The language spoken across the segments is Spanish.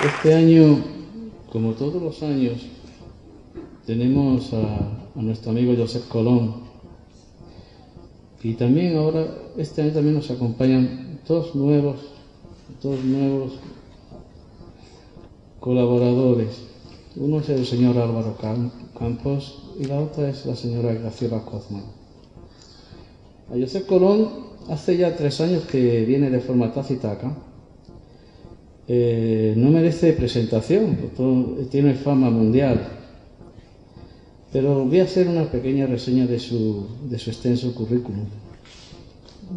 Este año, como todos los años, tenemos a nuestro amigo Josep Colón, y también ahora, este año también nos acompañan dos nuevos colaboradores. Uno es el señor Álvaro Campos y la otra es la señora Graciela Cozman. A Josep Colón hace ya 3 años que viene de forma tácita acá. No merece presentación, tiene fama mundial. Pero voy a hacer una pequeña reseña de su extenso currículum.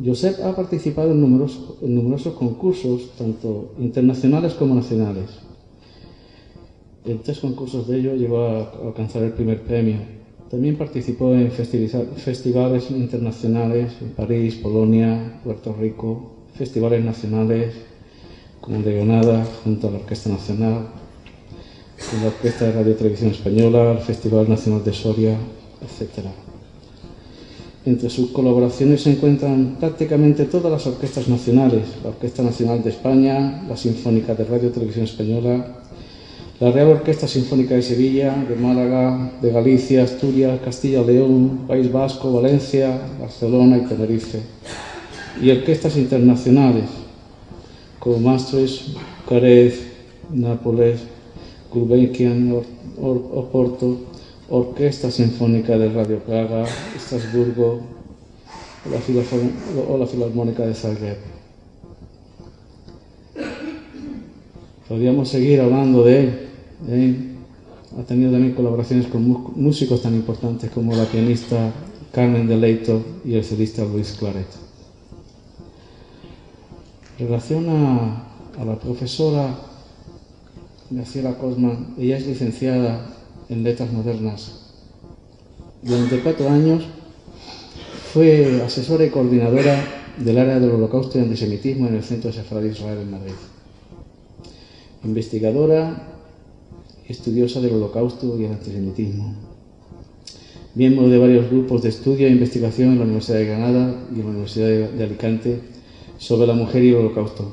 Josep ha participado en numerosos concursos, tanto internacionales como nacionales. En 3 concursos de ellos llegó a alcanzar el primer premio. También participó en festivales internacionales en París, Polonia, Puerto Rico, festivales nacionales como el de Granada, junto a la Orquesta Nacional, con la Orquesta de Radio y Televisión Española, el Festival Nacional de Soria, etc. Entre sus colaboraciones se encuentran prácticamente todas las orquestas nacionales: la Orquesta Nacional de España, la Sinfónica de Radio y Televisión Española, la Real Orquesta Sinfónica de Sevilla, de Málaga, de Galicia, Asturias, Castilla y León, País Vasco, Valencia, Barcelona y Tenerife, y orquestas internacionales como Maastricht, Bucarest, Nápoles, Gulbenkian, Oporto, Orquesta Sinfónica de Radio Praga, Estrasburgo o la Filarmónica de Zagreb. Podríamos seguir hablando de él. Ha tenido también colaboraciones con músicos tan importantes como la pianista Carmen de Leito y el chelista Luis Claret. En relación a la profesora Graciela Cosman, ella es licenciada en Letras Modernas. Durante 4 años fue asesora y coordinadora del área del Holocausto y Antisemitismo en el Centro Sefardí de Israel en Madrid. Investigadora y estudiosa del Holocausto y el Antisemitismo. Miembro de varios grupos de estudio e investigación en la Universidad de Granada y en la Universidad de Alicante sobre la mujer y el Holocausto.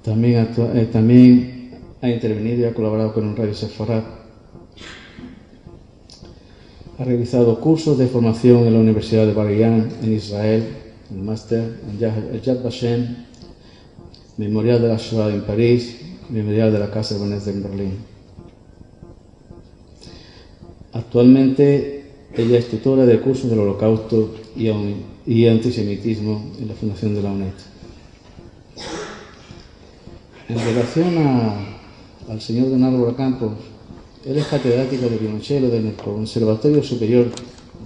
También ha intervenido y ha colaborado con un Radio Sefarad. Ha realizado cursos de formación en la Universidad de Bar Ilan en Israel, el máster en Yad Vashem, Memorial de la Shoah en París, Memorial de la Casa de Vanessa en Berlín. Actualmente ella es tutora de cursos del Holocausto y Antisemitismo en la Fundación de la UNED. En relación al señor Don Álvaro Campos, él es catedrático de violonchelo del Conservatorio Superior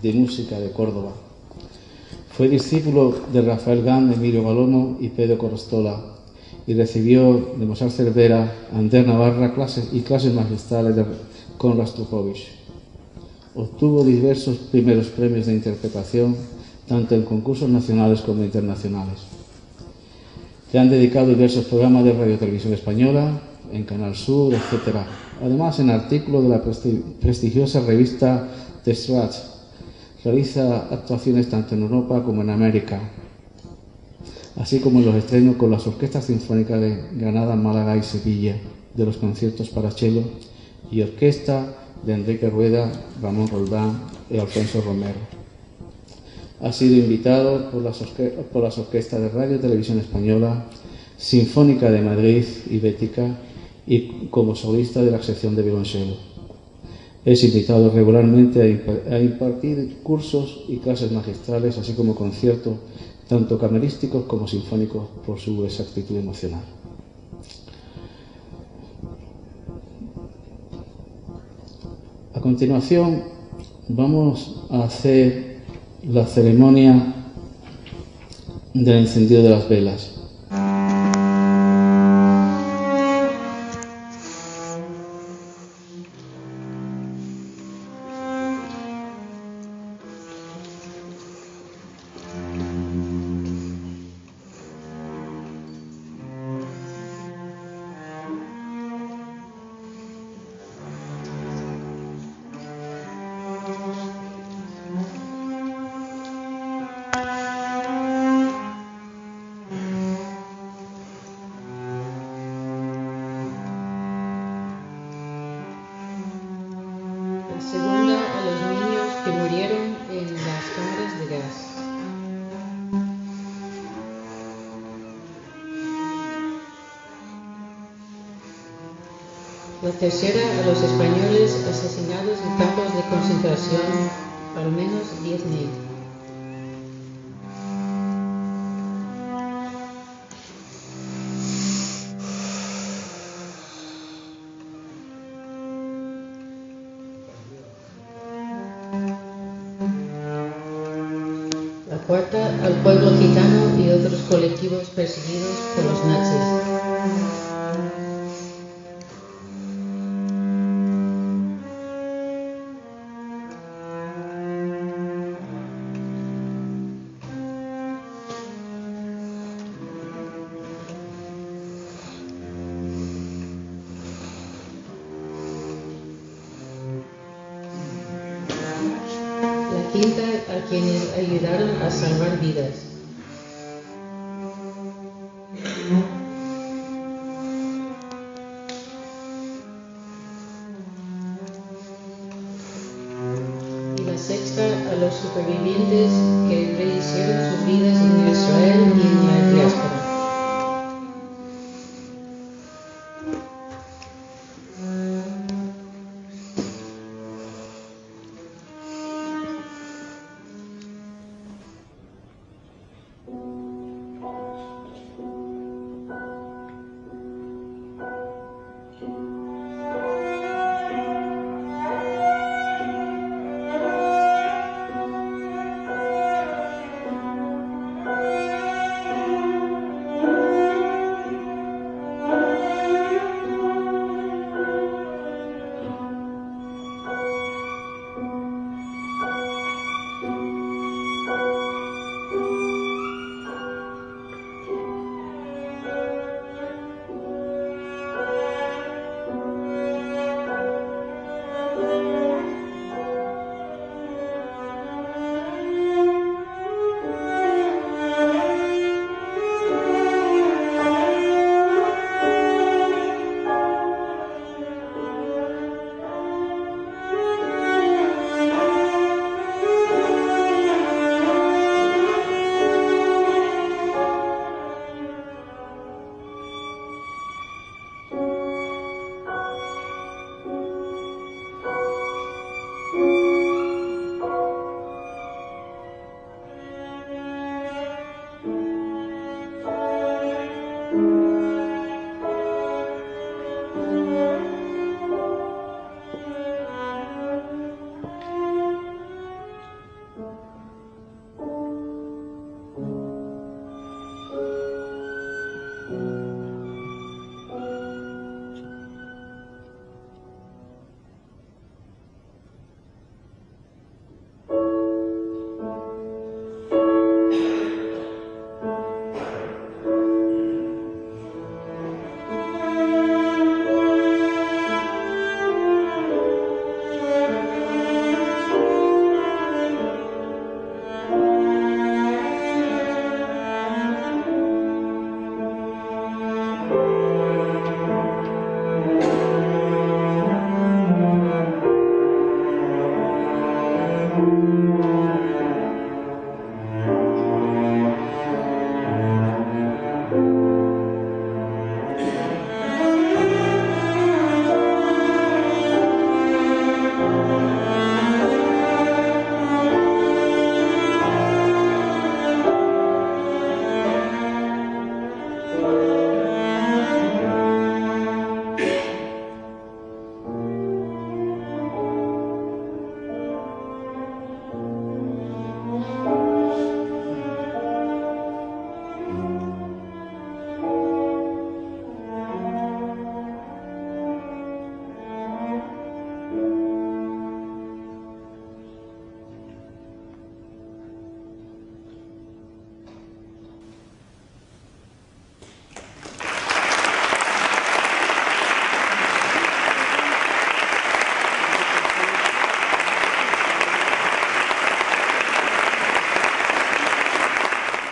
de Música de Córdoba. Fue discípulo de Rafael Gant, Emilio Galomo y Pedro Corostola, y recibió de Mozart Cervera, Ander Navarra clases magistrales con Rostropovich. Obtuvo diversos primeros premios de interpretación, tanto en concursos nacionales como internacionales. Le han dedicado diversos programas de Radio y Televisión Española, en Canal Sur, etc. Además, en artículos de la prestigiosa revista The Stratch, realiza actuaciones tanto en Europa como en América, así como en los estrenos con las orquestas sinfónicas de Granada, Málaga y Sevilla, de los conciertos para cello y orquesta de Enrique Rueda, Ramón Roldán y Alfonso Romero. Ha sido invitado por las orquestas de Radio y Televisión Española, Sinfónica de Madrid y Bética, y como solista de la sección de violonchelo. Es invitado regularmente a impartir cursos y clases magistrales, así como conciertos, tanto camerísticos como sinfónicos, por su exactitud emocional. A continuación, vamos a hacer la ceremonia del encendido de las velas. Segunda a los niños que murieron en las cámaras de gas. La tercera a los españoles asesinados en campos de concentración, al menos 10.000. cuarta, al pueblo gitano y otros colectivos perseguidos por los nazis. La quinta, a quienes ayudaron a salvar vidas. Y la sexta, a los supervivientes que rehicieron sus vidas en Israel y en la diáspora.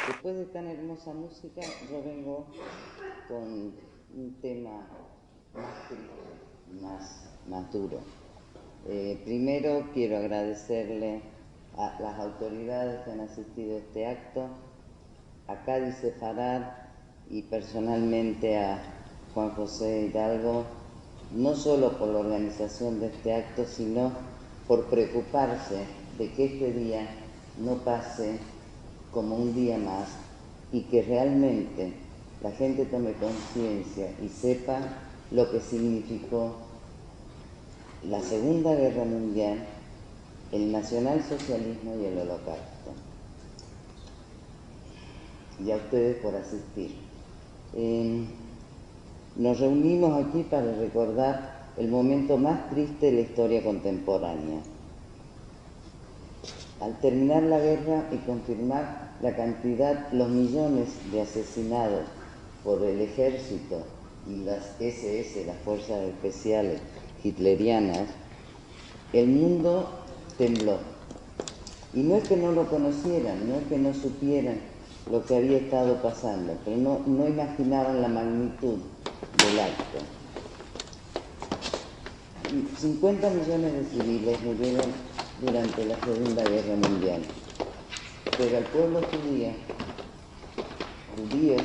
Después de tan hermosa música, yo vengo con un tema más triste, más duro. Primero quiero agradecerle a las autoridades que han asistido a este acto, a Cádiz Sefarad y personalmente a Juan José Hidalgo, no solo por la organización de este acto, sino por preocuparse de que este día no pase como un día más y que realmente la gente tome conciencia y sepa lo que significó la Segunda Guerra Mundial, el nacionalsocialismo y el Holocausto. y a ustedes por asistir. Nos reunimos aquí para recordar el momento más triste de la historia contemporánea. Al terminar la guerra y confirmar la cantidad, los millones de asesinados por el ejército y las SS, las fuerzas especiales hitlerianas, el mundo tembló. Y no es que no lo conocieran, no es que no supieran lo que había estado pasando, pero no imaginaban la magnitud del acto. 50 millones de civiles murieron durante la Segunda Guerra Mundial, pero al pueblo judíos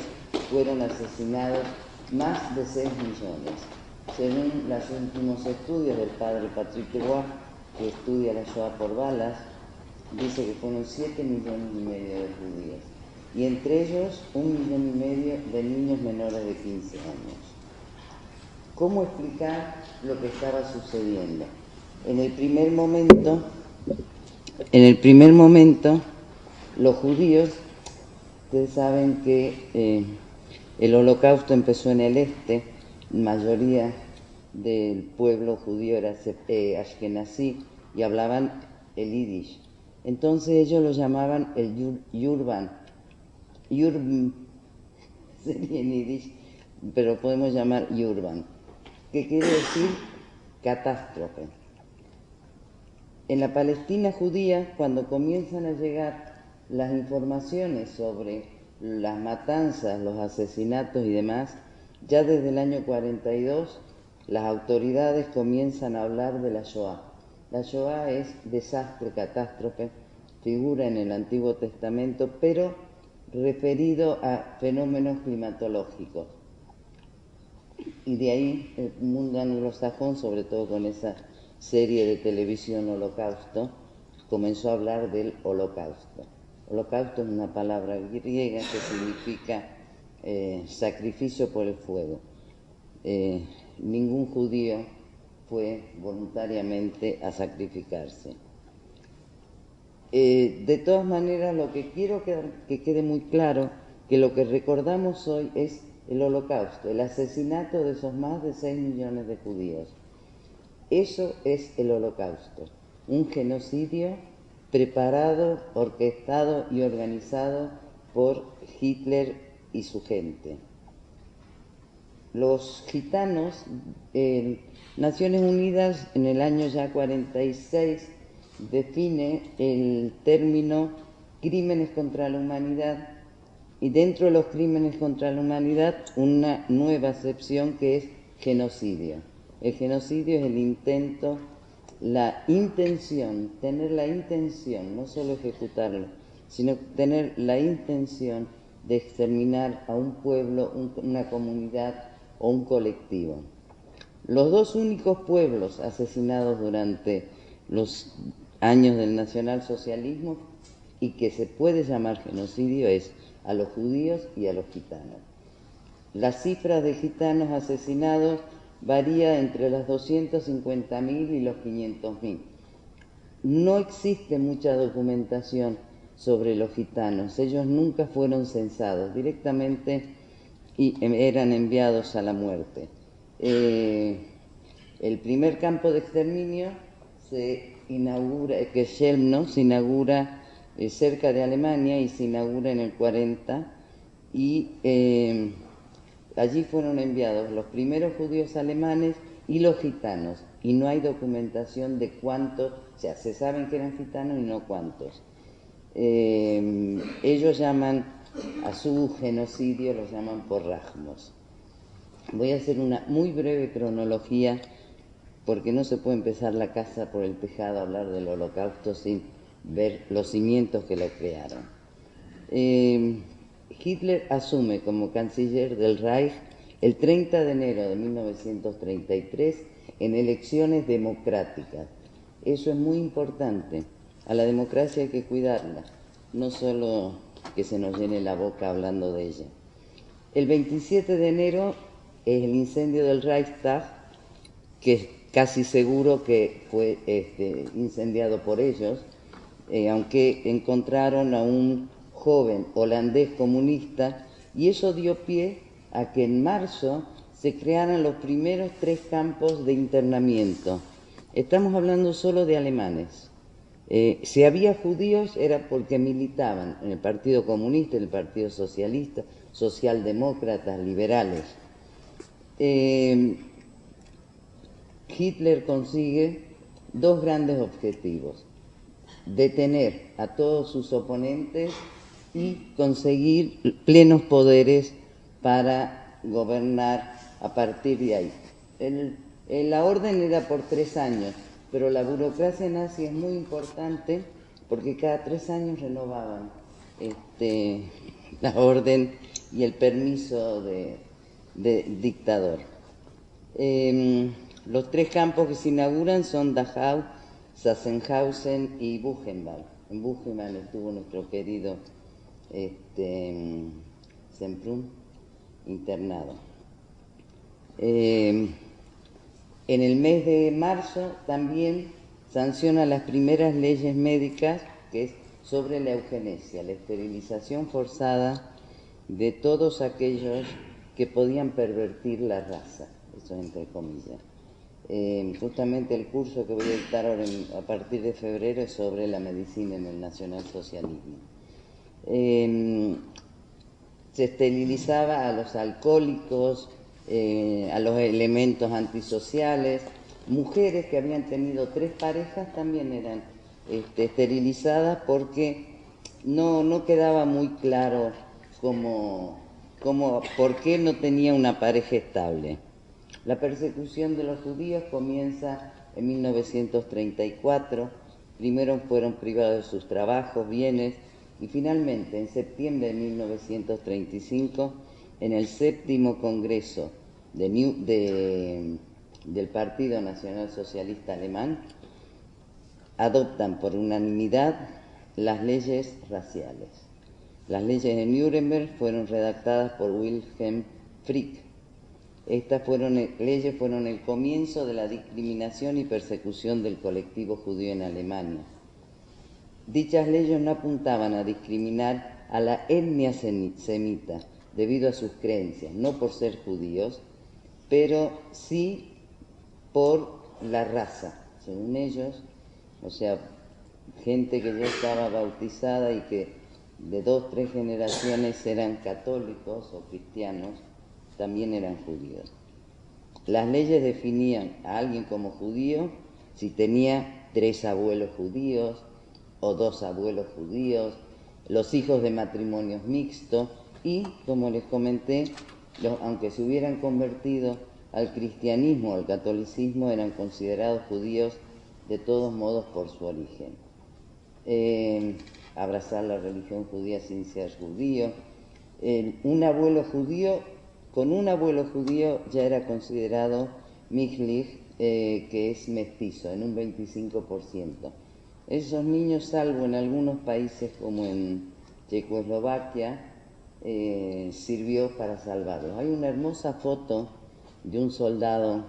fueron asesinados más de 6 millones. Según los últimos estudios del padre Patrick Roy, que estudia la Shoah por balas, dice que fueron 7,5 millones de judíos, y entre ellos 1,5 millones de niños menores de 15 años. ¿Cómo explicar lo que estaba sucediendo? En el primer momento, los judíos, ustedes saben que el holocausto empezó en el este, la mayoría del pueblo judío era ashkenazí y hablaban el yiddish. Entonces ellos lo llamaban el Yurban sería en yiddish, pero podemos llamar Yurban, que quiere decir catástrofe. En la Palestina judía, cuando comienzan a llegar las informaciones sobre las matanzas, los asesinatos y demás, ya desde el año 42 las autoridades comienzan a hablar de la Shoah. La Shoah es desastre, catástrofe, figura en el Antiguo Testamento, pero referido a fenómenos climatológicos. Y de ahí el mundo anglosajón, sobre todo con esa serie de televisión Holocausto, comenzó a hablar del holocausto. Holocausto es una palabra griega que significa sacrificio por el fuego. Ningún judío fue voluntariamente a sacrificarse. De todas maneras, lo que quiero que quede muy claro, que lo que recordamos hoy es el holocausto, el asesinato de esos más de 6 millones de judíos. Eso es el holocausto, un genocidio preparado, orquestado y organizado por Hitler y su gente. Los gitanos, Naciones Unidas en el año ya 46 define el término crímenes contra la humanidad, y dentro de los crímenes contra la humanidad una nueva acepción que es genocidio. El genocidio es el intento, la intención, tener la intención, no solo ejecutarlo, sino tener la intención de exterminar a un pueblo, una comunidad o un colectivo. Los dos únicos pueblos asesinados durante los años del nacionalsocialismo y que se puede llamar genocidio es a los judíos y a los gitanos. Las cifras de gitanos asesinados varía entre las 250.000 y los 500.000. No existe mucha documentación sobre los gitanos. Ellos nunca fueron censados, directamente y eran enviados a la muerte. El primer campo de exterminio se inaugura, que Chelmno se inaugura cerca de Alemania y se inaugura en el 40, y allí fueron enviados los primeros judíos alemanes y los gitanos, y no hay documentación de cuántos, o sea, se saben que eran gitanos y no cuántos. Ellos llaman a su genocidio, lo llaman porrajmos. Voy a hacer una muy breve cronología, porque no se puede empezar la casa por el tejado a hablar del holocausto sin ver los cimientos que lo crearon. Hitler asume como canciller del Reich el 30 de enero de 1933 en elecciones democráticas. Eso es muy importante. A la democracia hay que cuidarla, no solo que se nos llene la boca hablando de ella. El 27 de enero es el incendio del Reichstag, que es casi seguro que fue incendiado por ellos, aunque encontraron a un joven holandés comunista, y eso dio pie a que en marzo se crearan los primeros 3 campos de internamiento. Estamos hablando solo de alemanes. Si había judíos era porque militaban en el Partido Comunista, en el Partido Socialista, socialdemócratas, liberales. Hitler consigue 2 grandes objetivos: detener a todos sus oponentes y conseguir plenos poderes para gobernar a partir de ahí. La orden era por 3 años, pero la burocracia nazi es muy importante porque cada 3 años renovaban la orden y el permiso de dictador. Los 3 campos que se inauguran son Dachau, Sachsenhausen y Buchenwald. En Buchenwald estuvo nuestro querido Semprún internado. En el mes de marzo también sanciona las primeras leyes médicas, que es sobre la eugenesia, la esterilización forzada de todos aquellos que podían pervertir la raza, eso entre comillas. Justamente el curso que voy a dictar ahora a partir de febrero es sobre la medicina en el nacionalsocialismo. Se esterilizaba a los alcohólicos, a los elementos antisociales. Mujeres que habían tenido 3 parejas también eran esterilizadas porque no quedaba muy claro por qué no tenía una pareja estable. La persecución de los judíos comienza en 1934. Primero fueron privados de sus trabajos, bienes, y finalmente, en septiembre de 1935, en el 7º Congreso del Partido Nacional Socialista Alemán, adoptan por unanimidad las leyes raciales. Las leyes de Nuremberg fueron redactadas por Wilhelm Frick. Estas leyes fueron el comienzo de la discriminación y persecución del colectivo judío en Alemania. Dichas leyes no apuntaban a discriminar a la etnia semita debido a sus creencias, no por ser judíos, pero sí por la raza, según ellos, o sea, gente que ya estaba bautizada y que de 2, 3 generaciones eran católicos o cristianos, también eran judíos. Las leyes definían a alguien como judío si tenía 3 abuelos judíos o 2 abuelos judíos, los hijos de matrimonios mixtos y, como les comenté, aunque se hubieran convertido al cristianismo o al catolicismo, eran considerados judíos de todos modos por su origen. Abrazar la religión judía sin ser judío. Con un abuelo judío ya era considerado Michlich, que es mestizo, en un 25%. Esos niños, salvo en algunos países como en Checoslovaquia, sirvió para salvarlos. Hay una hermosa foto de un soldado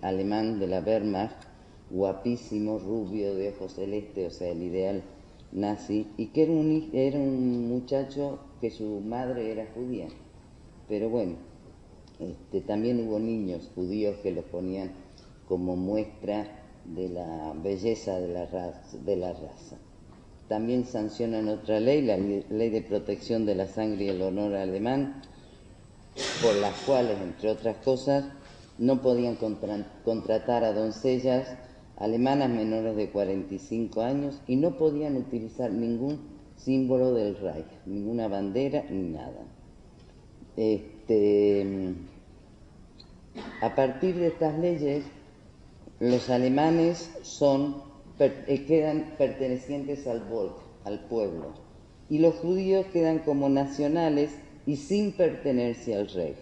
alemán de la Wehrmacht, guapísimo, rubio, de ojos celestes, o sea, el ideal nazi, y que era un muchacho que su madre era judía. Pero bueno, también hubo niños judíos que los ponían como muestra de la belleza de la raza. También sancionan otra ley, la Ley de Protección de la Sangre y el Honor Alemán, por las cuales, entre otras cosas, no podían contratar a doncellas alemanas menores de 45 años y no podían utilizar ningún símbolo del Reich, ninguna bandera ni nada. A partir de estas leyes, los alemanes quedan pertenecientes al Volk, al pueblo, y los judíos quedan como nacionales y sin pertenencia al Reich.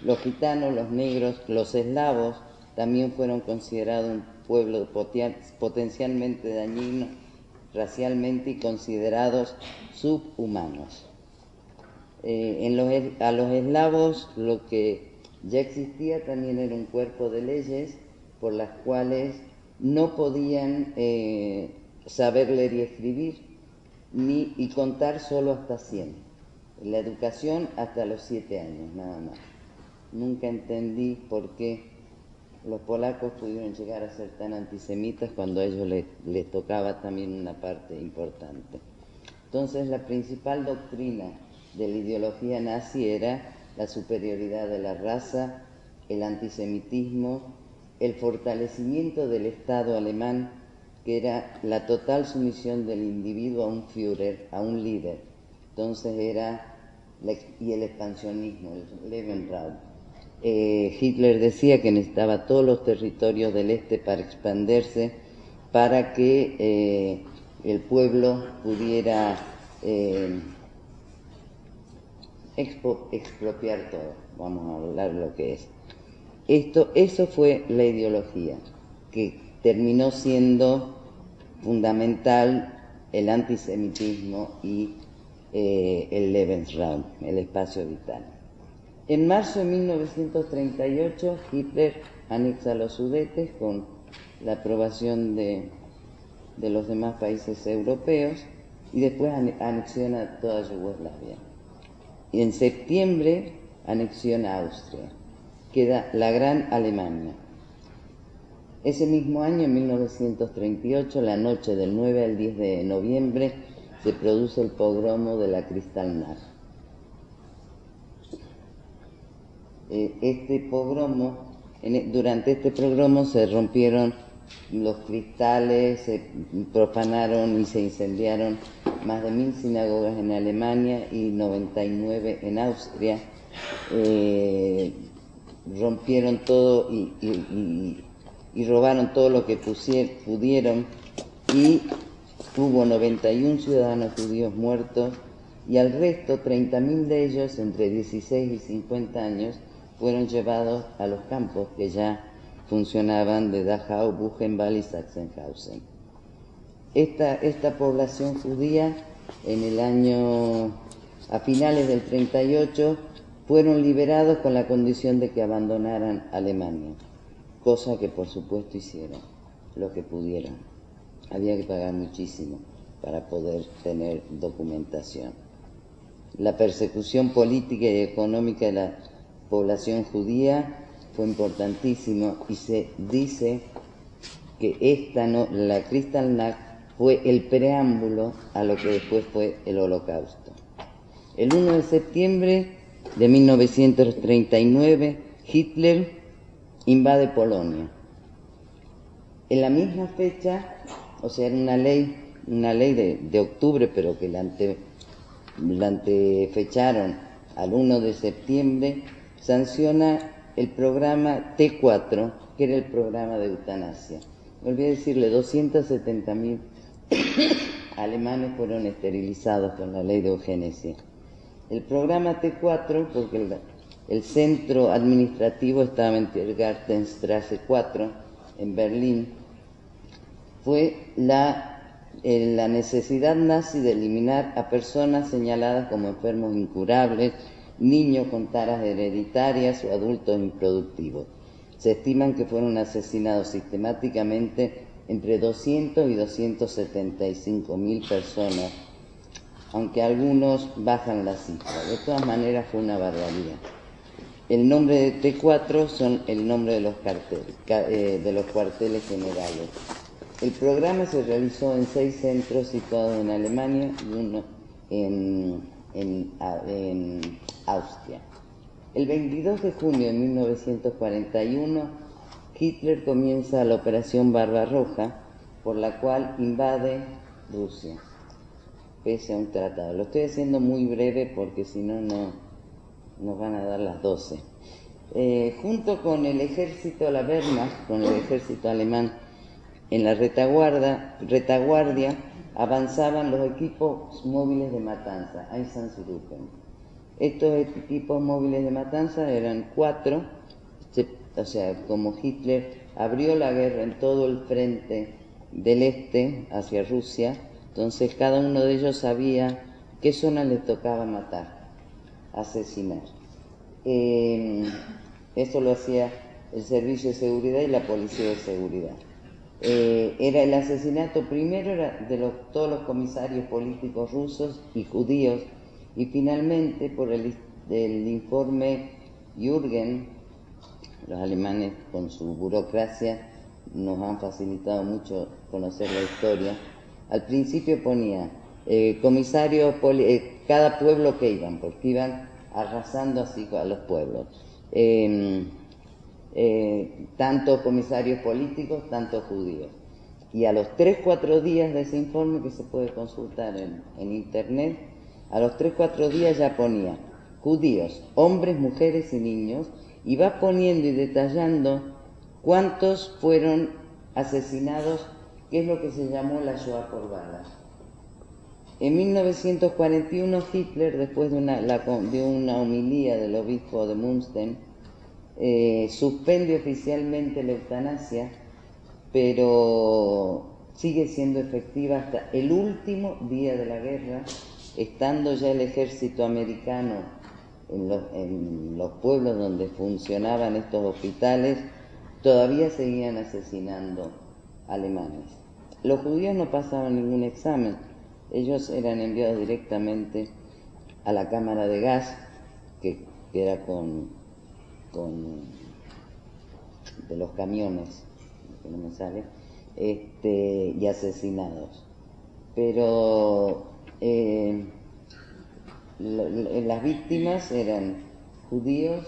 Los gitanos, los negros, los eslavos también fueron considerados un pueblo potencialmente dañino racialmente y considerados subhumanos. A los eslavos lo que ya existía también era un cuerpo de leyes por las cuales no podían saber leer y escribir. y contar solo hasta 100. La educación hasta los 7 años, nada más. Nunca entendí por qué los polacos pudieron llegar a ser tan antisemitas cuando a ellos les tocaba también una parte importante. Entonces, la principal doctrina de la ideología nazi era la superioridad de la raza, el antisemitismo, el fortalecimiento del Estado alemán, que era la total sumisión del individuo a un Führer, a un líder. Entonces y el expansionismo, el Lebensraum. Hitler decía que necesitaba todos los territorios del este para expandirse, para que el pueblo pudiera expropiar todo. Vamos a hablar de lo que es. Eso fue la ideología, que terminó siendo fundamental el antisemitismo y el Lebensraum, el espacio vital. En marzo de 1938, Hitler anexa los Sudetes con la aprobación de los demás países europeos y después anexiona toda Yugoslavia. Y en septiembre anexiona Austria. Queda la Gran Alemania. Ese mismo año, en 1938, la noche del 9 al 10 de noviembre, se produce el pogromo de la Kristallnacht. Durante este pogromo se rompieron los cristales, se profanaron y se incendiaron más de 1000 sinagogas en Alemania y 99 en Austria. Rompieron todo y robaron todo lo que pudieron, y hubo 91 ciudadanos judíos muertos, y al resto, 30.000 de ellos, entre 16 y 50 años, fueron llevados a los campos que ya funcionaban de Dachau, Buchenwald y Sachsenhausen. Esta población judía, a finales del 38, fueron liberados con la condición de que abandonaran Alemania, cosa que por supuesto hicieron, lo que pudieron. Había que pagar muchísimo para poder tener documentación. La persecución política y económica de la población judía fue importantísimo, y se dice que la Kristallnacht fue el preámbulo a lo que después fue el Holocausto. El 1 de septiembre de 1939, Hitler invade Polonia. En la misma fecha, o sea, era una ley de octubre, pero que la antefecharon al 1 de septiembre, sanciona el programa T4, que era el programa de eutanasia. Me olvidé decirle, 270.000 alemanes fueron esterilizados con la ley de eugenesia. El programa T4, porque el centro administrativo estaba en Tiergartenstraße 4, en Berlín, fue la necesidad nazi de eliminar a personas señaladas como enfermos incurables, niños con taras hereditarias o adultos improductivos. Se estiman que fueron asesinados sistemáticamente entre 200 y 275.000 personas, aunque algunos bajan la cifra. De todas maneras fue una barbaridad. El nombre de T4 son el nombre de los cuarteles generales. El programa se realizó en 6 centros situados en Alemania y uno en Austria. El 22 de junio de 1941, Hitler comienza la Operación Barbarroja, por la cual invade Rusia, pese a un tratado. Lo estoy haciendo muy breve porque si no, nos van a dar las 12. Junto con el ejército, la Wehrmacht, con el ejército alemán, en la retaguardia avanzaban los equipos móviles de matanza, Einsatzgruppen. Estos equipos móviles de matanza eran 4, o sea, como Hitler abrió la guerra en todo el frente del este hacia Rusia, entonces cada uno de ellos sabía qué zona les tocaba matar, asesinar. Eso lo hacía el Servicio de Seguridad y la Policía de Seguridad. Era el asesinato primero era de todos los comisarios políticos rusos y judíos, y finalmente por el informe Jürgen. Los alemanes con su burocracia nos han facilitado mucho conocer la historia. Al principio ponía comisarios, cada pueblo que iban, porque iban arrasando así a los pueblos. Tanto comisarios políticos, tanto judíos. Y a los 3-4 días de ese informe, que se puede consultar en internet, a los 3-4 días ya ponía judíos, hombres, mujeres y niños, y va poniendo y detallando cuántos fueron asesinados, que es lo que se llamó la Shoah por balas. En 1941 Hitler, después de una homilía del obispo de Münster, suspende oficialmente la eutanasia, pero sigue siendo efectiva hasta el último día de la guerra, estando ya el ejército americano en los pueblos donde funcionaban estos hospitales. Todavía seguían asesinando alemanes. Los judíos no pasaban ningún examen, ellos eran enviados directamente a la cámara de gas, que era de los camiones, que no me sale, y asesinados. Pero las víctimas eran judíos,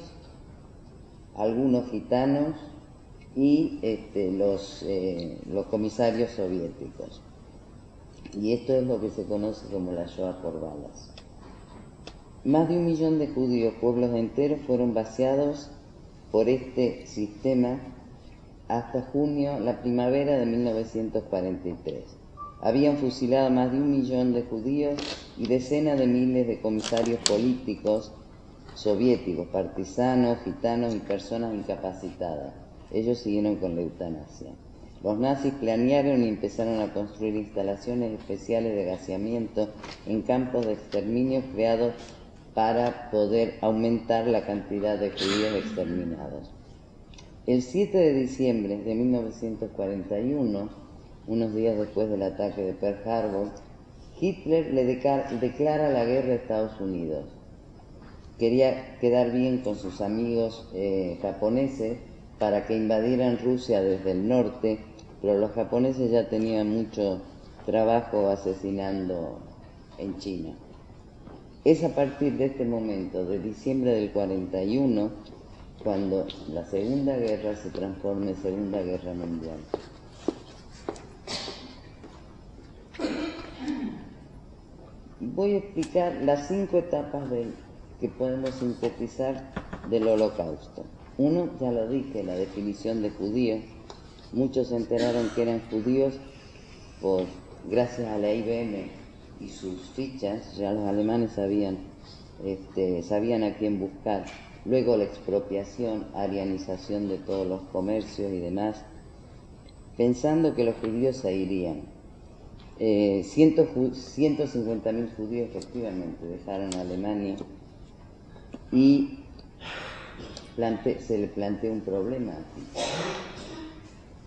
algunos gitanos y los comisarios soviéticos. Y esto es lo que se conoce como la Shoah por balas. Más de 1 millón de judíos, pueblos enteros, fueron vaciados por este sistema hasta junio, la primavera de 1943. Habían fusilado a más de 1 millón de judíos y decenas de miles de comisarios políticos soviéticos, partisanos, gitanos y personas incapacitadas. Ellos siguieron con la eutanasia. Los nazis planearon y empezaron a construir instalaciones especiales de gaseamiento en campos de exterminio creados para poder aumentar la cantidad de judíos exterminados. El 7 de diciembre de 1941, unos días después del ataque de Pearl Harbor, Hitler le declara la guerra a Estados Unidos. Quería quedar bien con sus amigos japoneses para que invadieran Rusia desde el norte, pero los japoneses ya tenían mucho trabajo asesinando en China. Es a partir de este momento, de diciembre del 41, cuando la Segunda Guerra se transforma en Segunda Guerra Mundial. Voy a explicar las 5 etapas que podemos sintetizar del Holocausto. Uno, ya lo dije, la definición de judío. Muchos se enteraron que eran judíos gracias a la IBM y sus fichas. Ya los alemanes sabían a quién buscar. Luego la expropiación, arianización de todos los comercios y demás, pensando que los judíos se irían. 150.000 judíos efectivamente dejaron Alemania y se le planteó un problema.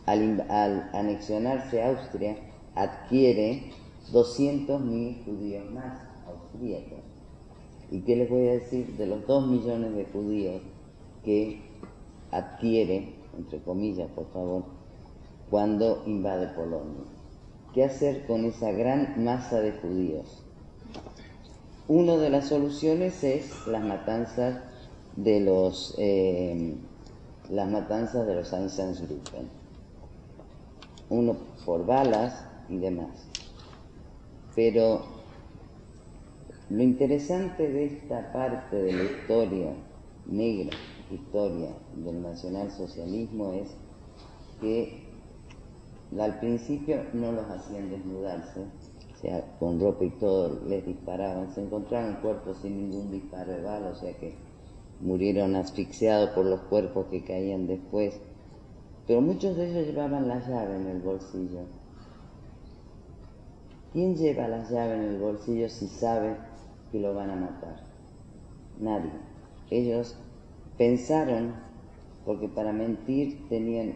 Al anexionarse Austria, adquiere 200.000 judíos más austríacos. ¿Y qué les voy a decir de los 2 millones de judíos que adquiere, entre comillas, por favor, cuando invade Polonia? ¿Qué hacer con esa gran masa de judíos? Una de las soluciones es las matanzas de los Einsatzgruppen. Uno por balas y demás. Pero lo interesante de esta parte de la historia negra, historia del nacionalsocialismo, es que al principio no los hacían desnudarse, o sea, con ropa y todo les disparaban, se encontraban cuerpos sin ningún disparo de bala, o sea que murieron asfixiados por los cuerpos que caían después, pero muchos de ellos llevaban la llave en el bolsillo. ¿Quién lleva la llave en el bolsillo si sabe que lo van a matar? Nadie. Ellos pensaron porque para mentir tenían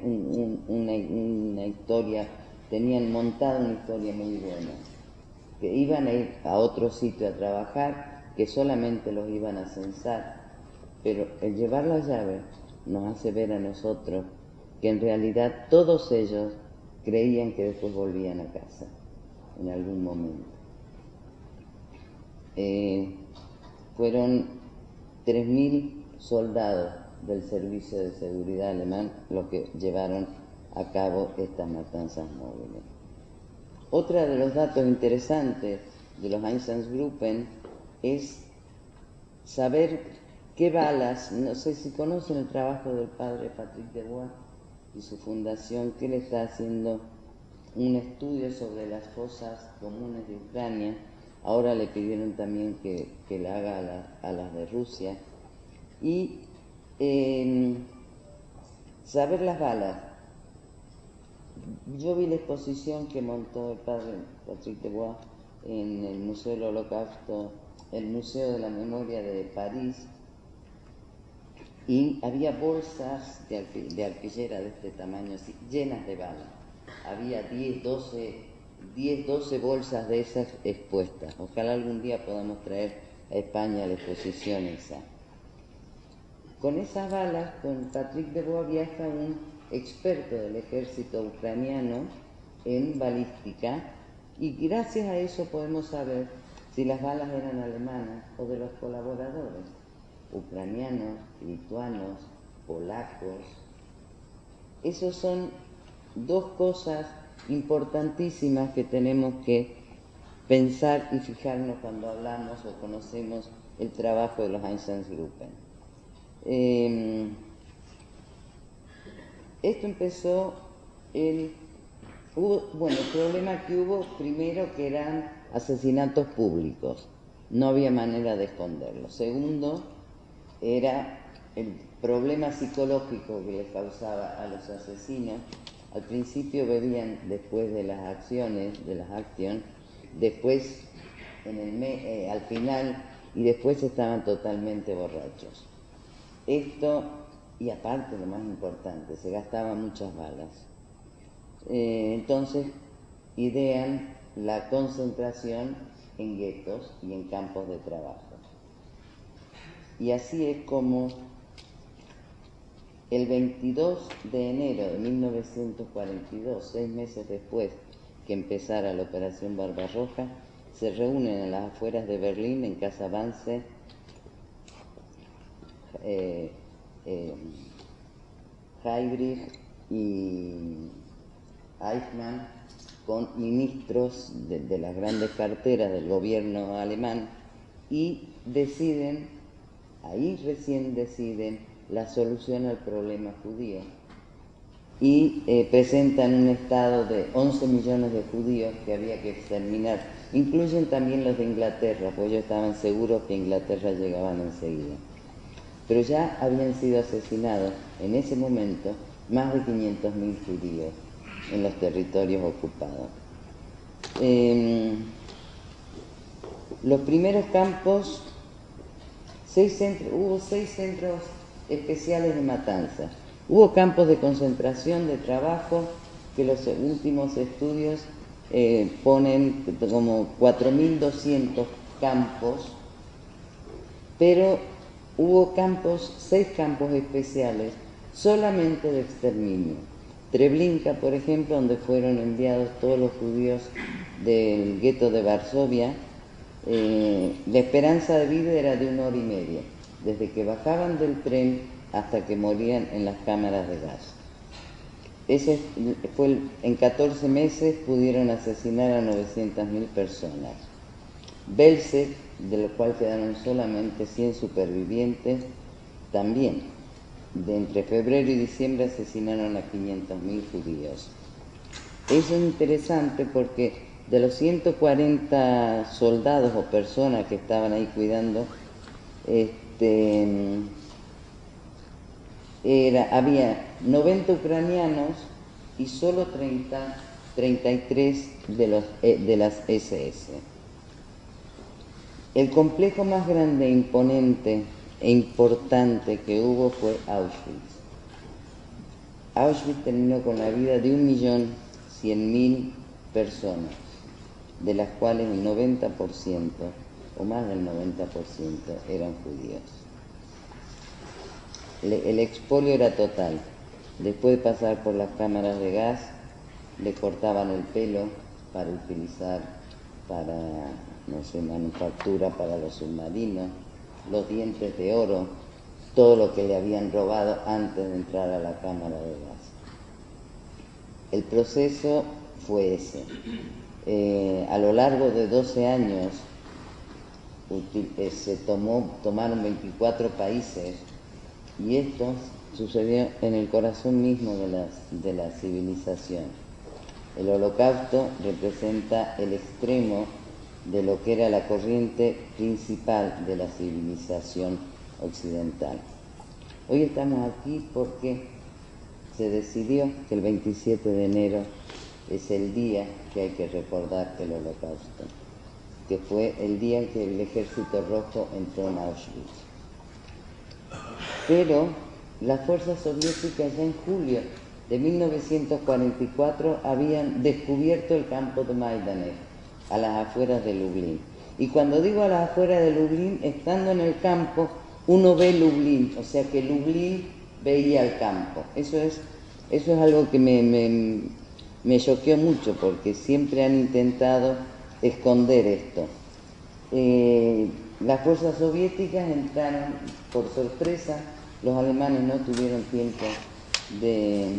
una historia, tenían montada una historia muy buena, que iban a ir a otro sitio a trabajar, que solamente los iban a censar, pero el llevar la llave nos hace ver a nosotros que en realidad todos ellos creían que después volvían a casa en algún momento. Fueron 3.000 soldados del Servicio de Seguridad alemán los que llevaron a cabo estas matanzas móviles. Otra de los datos interesantes de los Einsatzgruppen es saber qué balas, no sé si conocen el trabajo del padre Patrick Debois y su fundación, que él está haciendo un estudio sobre las fosas comunes de Ucrania. Ahora le pidieron también que le haga a las de Rusia. Y saber las balas. Yo vi la exposición que montó el padre Patrick Debois en el Museo del Holocausto, el Museo de la Memoria de París, y había bolsas de arpillera de este tamaño, así, llenas de balas. Había 10, 12 bolsas de esas expuestas. Ojalá algún día podamos traer a España la exposición esa. Con esas balas, con Patrick Debois viaja un experto del ejército ucraniano en balística, y gracias a eso podemos saber si las balas eran alemanas o de los colaboradores, ucranianos, lituanos, polacos. Esas son dos cosas importantísimas que tenemos que pensar y fijarnos cuando hablamos o conocemos el trabajo de los Einsatzgruppen. Esto empezó el problema que hubo primero, que eran asesinatos públicos, no había manera de esconderlo. Segundo, era el problema psicológico que les causaba a los asesinos. Al principio bebían después de las acciones, de las acciones, después al final, y después estaban totalmente borrachos. Esto, y aparte lo más importante, se gastaban muchas balas. Entonces idean la concentración en guetos y en campos de trabajo. Y así es como el 22 de enero de 1942, 6 meses después que empezara la Operación Barbarroja, se reúnen en las afueras de Berlín, en Casa Banse, Heydrich y Eichmann, con ministros de las grandes carteras del gobierno alemán, y recién deciden la solución al problema judío, y presentan un estado de 11 millones de judíos que había que exterminar. Incluyen también los de Inglaterra, porque ellos estaban seguros que Inglaterra llegaban enseguida. Pero ya habían sido asesinados en ese momento más de 500.000 judíos en los territorios ocupados. Los primeros campos, hubo 6 centros especiales de matanza. Hubo campos de concentración, de trabajo, que los últimos estudios ponen como 4.200 campos, pero hubo 6 campos especiales solamente de exterminio. Treblinka, por ejemplo, donde fueron enviados todos los judíos del gueto de Varsovia, la esperanza de vida era de 1 hora y media, desde que bajaban del tren hasta que morían en las cámaras de gas. En 14 meses pudieron asesinar a 900.000 personas. Belzec, de lo cual quedaron solamente 100 supervivientes, también, de entre febrero y diciembre asesinaron a 500.000 judíos. Eso es interesante porque de los 140 soldados o personas que estaban ahí cuidando, había 90 ucranianos y solo 33 de las SS. El complejo más grande, imponente e importante que hubo fue Auschwitz. Auschwitz terminó con la vida de 1.100.000 personas, de las cuales el 90%, o más del 90%, eran judíos. El expolio era total. Después de pasar por las cámaras de gas, le cortaban el pelo para utilizar para, no sé, manufactura para los submarinos, los dientes de oro, todo lo que le habían robado antes de entrar a la cámara de gas. El proceso fue ese. A lo largo de 12 años tomaron 24 países, y esto sucedió en el corazón mismo de la civilización. El Holocausto representa el extremo de lo que era la corriente principal de la civilización occidental. Hoy estamos aquí porque se decidió que el 27 de enero es el día que hay que recordar el Holocausto, que fue el día en que el Ejército Rojo entró en Auschwitz. Pero las fuerzas soviéticas ya en julio de 1944 habían descubierto el campo de Majdanek, a las afueras de Lublin. Y cuando digo a las afueras de Lublin, estando en el campo, uno ve Lublin, o sea que Lublin veía el campo. Eso es algo que me choqueó mucho, porque siempre han intentado esconder esto. Las fuerzas soviéticas entraron por sorpresa, los alemanes no tuvieron tiempo de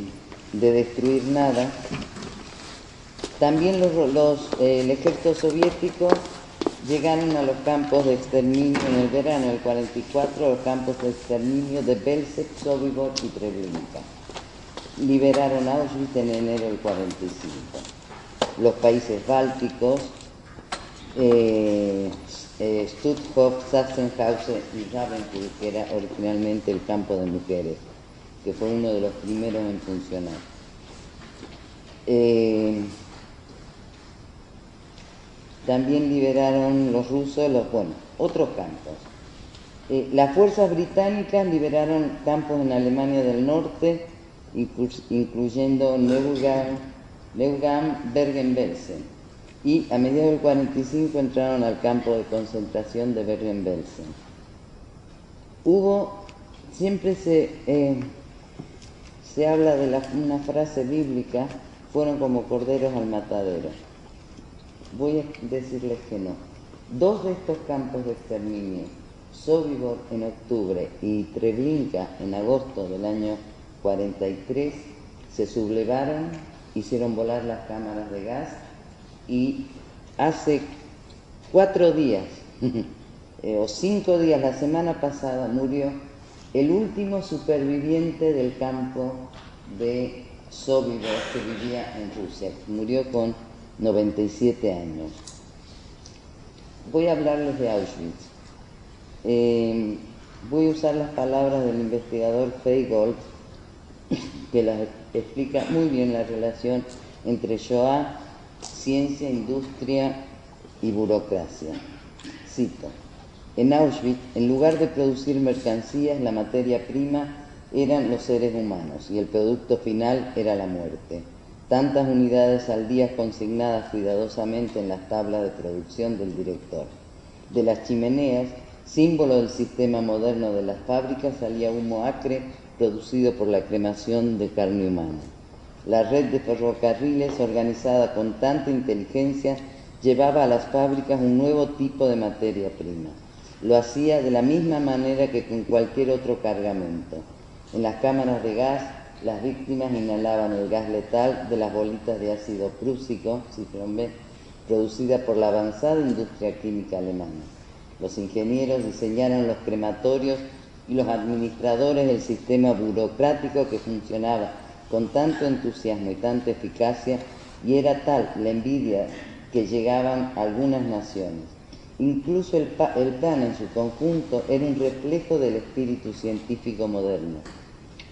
destruir nada. También el ejército soviético llegaron a los campos de exterminio en el verano del 44, los campos de exterminio de Belzec, Sobibor y Treblinka. Liberaron Auschwitz en enero del 45. Los países bálticos, Stutthof, Sachsenhausen y Ravensbrück, que era originalmente el campo de mujeres, que fue uno de los primeros en funcionar. También liberaron los rusos otros campos. Las fuerzas británicas liberaron campos en Alemania del Norte, incluyendo Neuengamme, Bergen-Belsen. Y a mediados del 45 entraron al campo de concentración de Bergen-Belsen. Siempre se habla de una frase bíblica, fueron como corderos al matadero. Voy a decirles que no. Dos de estos campos de exterminio, Sobibor en octubre y Treblinka en agosto del año 43, se sublevaron, hicieron volar las cámaras de gas, y hace 4 días o 5 días, la semana pasada, murió el último superviviente del campo de Sobibor que vivía en Rusia. Murió con 97 años. Voy a hablarles de Auschwitz. Voy a usar las palabras del investigador Feigold, que las explica muy bien la relación entre Shoah, ciencia, industria y burocracia. Cito: en Auschwitz, en lugar de producir mercancías, la materia prima eran los seres humanos y el producto final era la muerte. Tantas unidades al día consignadas cuidadosamente en las tablas de producción del director. De las chimeneas, símbolo del sistema moderno de las fábricas, salía humo acre producido por la cremación de carne humana. La red de ferrocarriles, organizada con tanta inteligencia, llevaba a las fábricas un nuevo tipo de materia prima. Lo hacía de la misma manera que con cualquier otro cargamento. En las cámaras de gas, las víctimas inhalaban el gas letal de las bolitas de ácido prúsico, cifrón B, producida por la avanzada industria química alemana. Los ingenieros diseñaron los crematorios y los administradores el sistema burocrático que funcionaba con tanto entusiasmo y tanta eficacia, y era tal la envidia que llegaban a algunas naciones. Incluso el plan en su conjunto era un reflejo del espíritu científico moderno,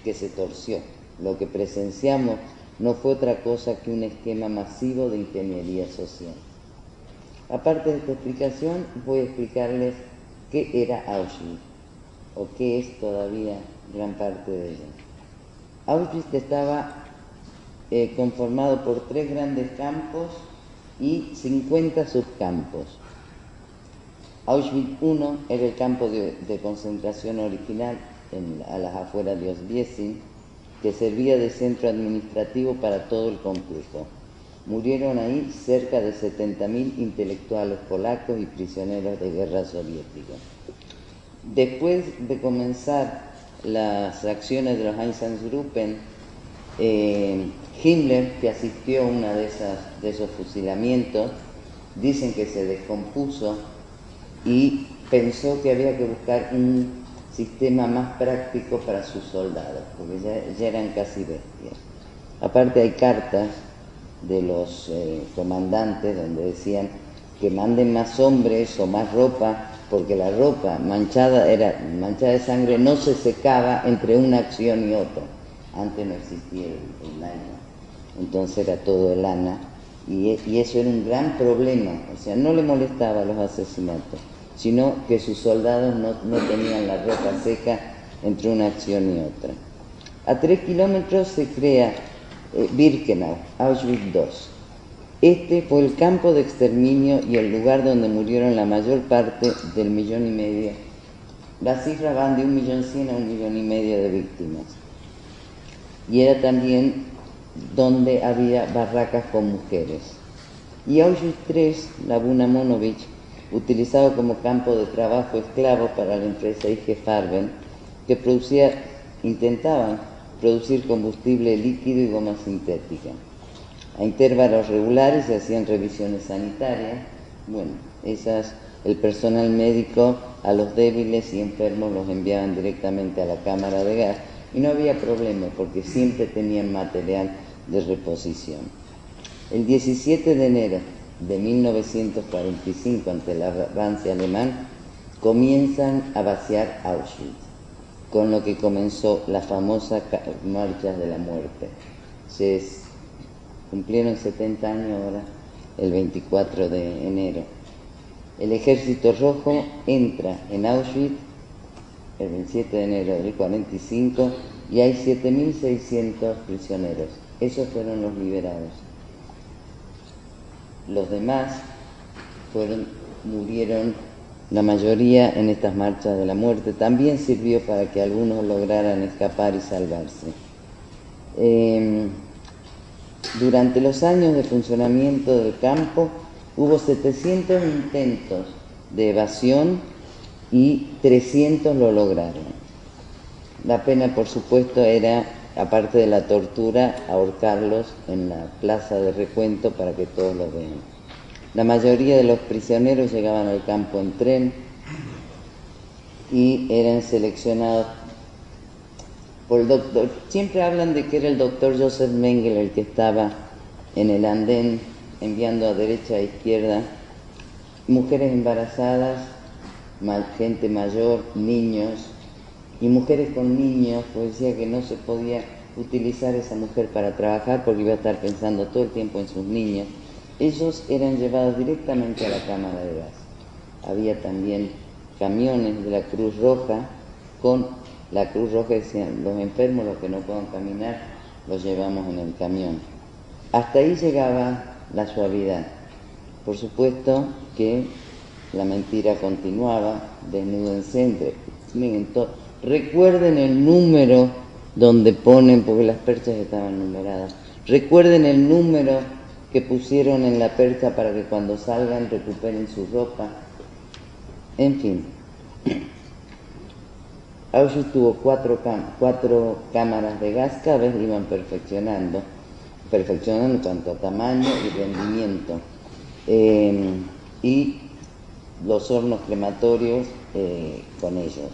que se torció. Lo que presenciamos no fue otra cosa que un esquema masivo de ingeniería social. Aparte de esta explicación, voy a explicarles qué era Auschwitz, o qué es todavía gran parte de ella. Auschwitz estaba conformado por 3 grandes campos y 50 subcampos. Auschwitz I era el campo de concentración original a las afueras de Oswiecim, que servía de centro administrativo para todo el complejo. Murieron ahí cerca de 70.000 intelectuales polacos y prisioneros de guerra soviéticos. Después de comenzar las acciones de los Einsatzgruppen, Himmler, que asistió a uno de esos fusilamientos, dicen que se descompuso y pensó que había que buscar un sistema más práctico para sus soldados, porque ya eran casi bestias. Aparte hay cartas de los comandantes donde decían que manden más hombres o más ropa, porque la ropa manchada de sangre, no se secaba entre una acción y otra. Antes no existía el nylon, entonces era todo lana, y eso era un gran problema. O sea, no le molestaba los asesinatos, sino que sus soldados no tenían la ropa seca entre una acción y otra. A 3 kilómetros se crea Birkenau, Auschwitz II. Este fue el campo de exterminio y el lugar donde murieron la mayor parte del 1,5 millones. Las cifras van de 1.100.000 a 1,5 millones de víctimas. Y era también donde había barracas con mujeres. Y Auschwitz III, Laguna Monovich, utilizado como campo de trabajo esclavo para la empresa IG Farben, que intentaban producir combustible líquido y goma sintética. A intervalos regulares se hacían revisiones sanitarias. Bueno, el personal médico a los débiles y enfermos los enviaban directamente a la cámara de gas y no había problema porque siempre tenían material de reposición. El 17 de enero de 1945, ante el avance alemán, comienzan a vaciar Auschwitz, con lo que comenzó la famosa Marcha de la Muerte. Se cumplieron 70 años ahora, el 24 de enero. El Ejército Rojo entra en Auschwitz el 27 de enero del 45 y hay 7.600 prisioneros. Esos fueron los liberados. Los demás murieron, la mayoría en estas marchas de la muerte. También sirvió para que algunos lograran escapar y salvarse. Durante los años de funcionamiento del campo hubo 700 intentos de evasión y 300 lo lograron. La pena, por supuesto, era, aparte de la tortura, ahorcarlos en la plaza de recuento para que todos lo vean. La mayoría de los prisioneros llegaban al campo en tren y eran seleccionados por el doctor. Siempre hablan de que era el doctor Joseph Mengele el que estaba en el andén enviando a derecha e izquierda mujeres embarazadas, gente mayor, niños y mujeres con niños, pues decía que no se podía utilizar esa mujer para trabajar porque iba a estar pensando todo el tiempo en sus niños. Ellos eran llevados directamente a la cámara de gas. Había también camiones de la Cruz Roja con la Cruz Roja, decían, los enfermos, los que no puedan caminar, los llevamos en el camión. Hasta ahí llegaba la suavidad. Por supuesto que la mentira continuaba, desnúdense, recuerden el número donde ponen, porque las perchas estaban numeradas, recuerden el número que pusieron en la percha para que cuando salgan recuperen su ropa. En fin, Auschwitz tuvo cuatro cámaras de gas, cada vez iban perfeccionando en cuanto a tamaño y rendimiento. Y los hornos crematorios con ellos.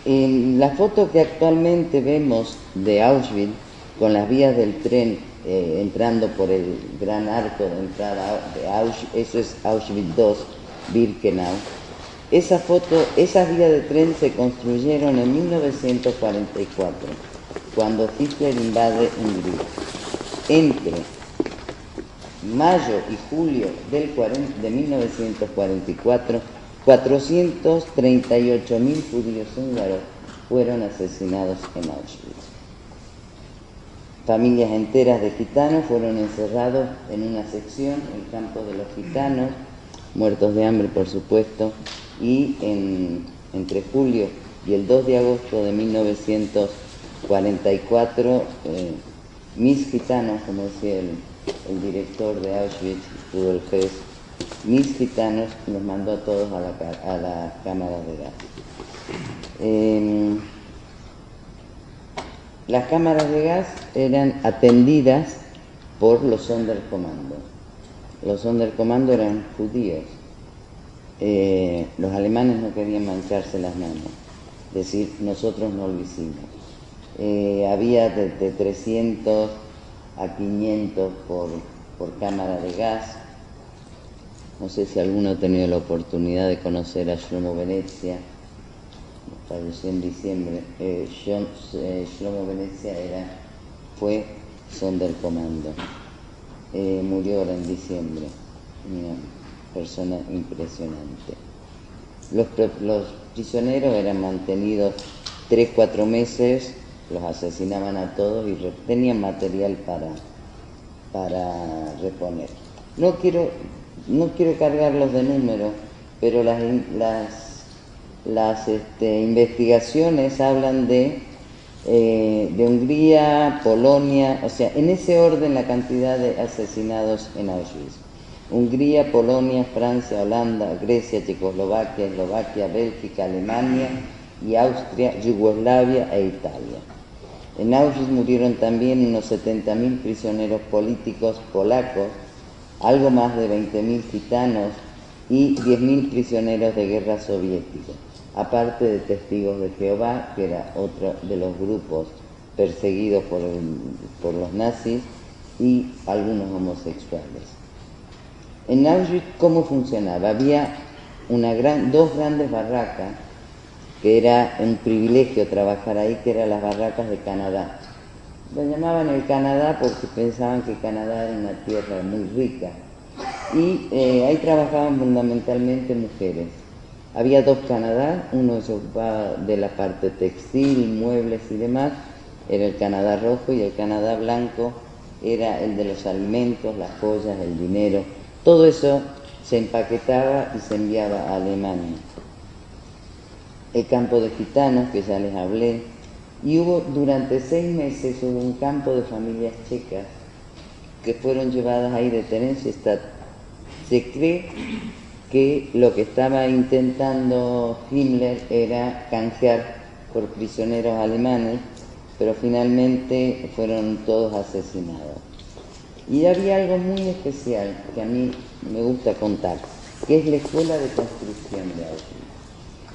En la foto que actualmente vemos de Auschwitz, con las vías del tren entrando por el gran arco de entrada de Auschwitz, eso es Auschwitz II, Birkenau. Esas vías de tren se construyeron en 1944, cuando Hitler invade Hungría. Entre mayo y julio de 1944 438.000 judíos húngaros fueron asesinados en Auschwitz. Familias enteras de gitanos fueron encerrados en una sección, el campo de los gitanos, muertos de hambre por supuesto, y entre julio y el 2 de agosto de 1944, mis gitanos, como decía el director de Auschwitz, Rudolf Hess, mis gitanos los mandó a todos a las cámaras de gas. Las cámaras de gas eran atendidas por los Sonderkommando. Los Sonderkommando eran judíos. Los alemanes no querían mancharse las manos, es decir, nosotros no lo hicimos. Había de 300 a 500 por cámara de gas. No sé si alguno ha tenido la oportunidad de conocer a Shlomo Venezia, falleció en diciembre. Shlomo Venezia fue Sonderkommando, murió ahora en diciembre, una persona impresionante. Los prisioneros eran mantenidos 3-4 meses, los asesinaban a todos y tenían material para reponer. No quiero cargarlos de números, pero las investigaciones hablan de Hungría, Polonia, o sea, en ese orden la cantidad de asesinados en Auschwitz. Hungría, Polonia, Francia, Holanda, Grecia, Checoslovaquia, Eslovaquia, Bélgica, Alemania y Austria, Yugoslavia e Italia. En Auschwitz murieron también unos 70.000 prisioneros políticos polacos, algo más de 20.000 gitanos y 10.000 prisioneros de guerra soviéticos, aparte de testigos de Jehová, que era otro de los grupos perseguidos por los nazis, y algunos homosexuales. En Auschwitz, ¿cómo funcionaba? Había dos grandes barracas, que era un privilegio trabajar ahí, que eran las barracas de Canadá. Lo llamaban el Canadá porque pensaban que Canadá era una tierra muy rica. Y ahí trabajaban fundamentalmente mujeres. Había 2 Canadá, uno se ocupaba de la parte textil, muebles y demás, era el Canadá rojo, y el Canadá blanco era el de los alimentos, las joyas, el dinero. Todo eso se empaquetaba y se enviaba a Alemania. El campo de gitanos, que ya les hablé, y durante 6 meses hubo un campo de familias checas que fueron llevadas ahí de Theresienstadt. Se cree que lo que estaba intentando Himmler era canjear por prisioneros alemanes, pero finalmente fueron todos asesinados. Y había algo muy especial que a mí me gusta contar, que es la Escuela de Construcción de Auschwitz.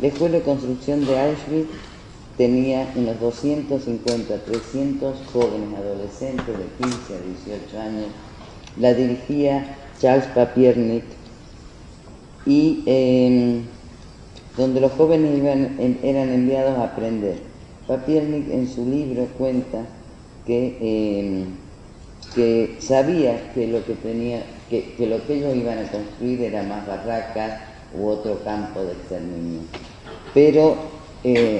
La Escuela de Construcción de Auschwitz tenía unos 250, 300 jóvenes adolescentes de 15 a 18 años. La dirigía Charles Papiernik, y donde los jóvenes eran enviados a aprender. Papiernik en su libro cuenta que sabía que lo que ellos iban a construir era más barracas u otro campo de exterminio. Pero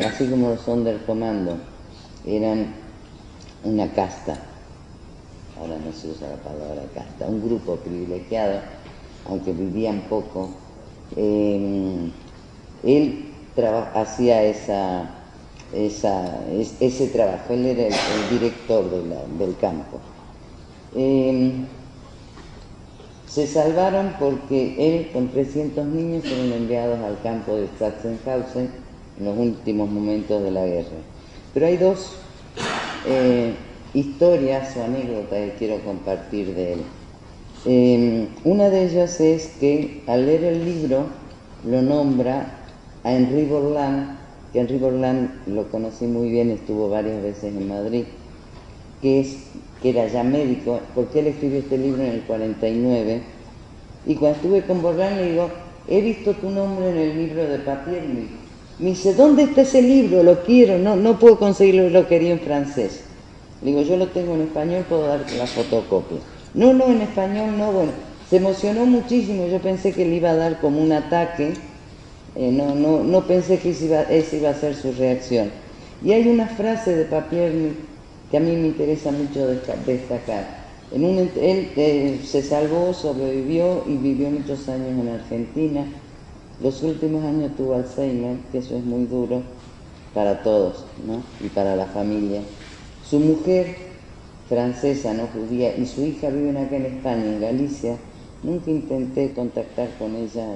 así como los Sonderkommando eran una casta, ahora no se usa la palabra casta, un grupo privilegiado, aunque vivían poco, él hacía ese trabajo, él era el director del campo. Se salvaron porque él con 300 niños fueron enviados al campo de Sachsenhausen en los últimos momentos de la guerra. Pero hay 2 historias o anécdotas que quiero compartir de él. Una de ellas es que al leer el libro lo nombra a Henri Borland, que Henri Borland lo conocí muy bien, estuvo varias veces en Madrid, que era ya médico, porque él escribió este libro en el 49, y cuando estuve con Borland le digo, he visto tu nombre en el libro de Papiernik. Me dice, ¿dónde está ese libro? Lo quiero, no puedo conseguirlo, lo quería en francés. Le digo, yo lo tengo en español, puedo darte la fotocopia. No, en español no, bueno, se emocionó muchísimo, yo pensé que le iba a dar como un ataque, No pensé que esa iba a ser su reacción. Y hay una frase de Papiernik que a mí me interesa mucho destacar. Él se salvó, sobrevivió y vivió muchos años en Argentina. Los últimos años tuvo Alzheimer, que eso es muy duro para todos, ¿no? Y para la familia. Su mujer, francesa, no judía, y su hija viven acá en España, en Galicia. Nunca intenté contactar con ella,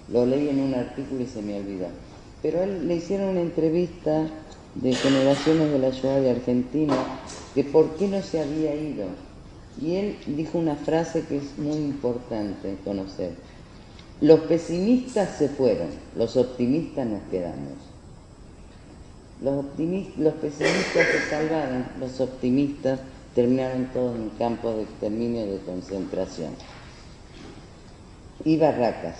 lo leí en un artículo y se me olvidó. Pero a él le hicieron una entrevista de Generaciones de la Shoah de Argentina, que por qué no se había ido. Y él dijo una frase que es muy importante conocer. Los pesimistas se fueron, los optimistas nos quedamos. Los pesimistas se salvaron, los optimistas terminaron todos en campos de exterminio de concentración. Y barracas.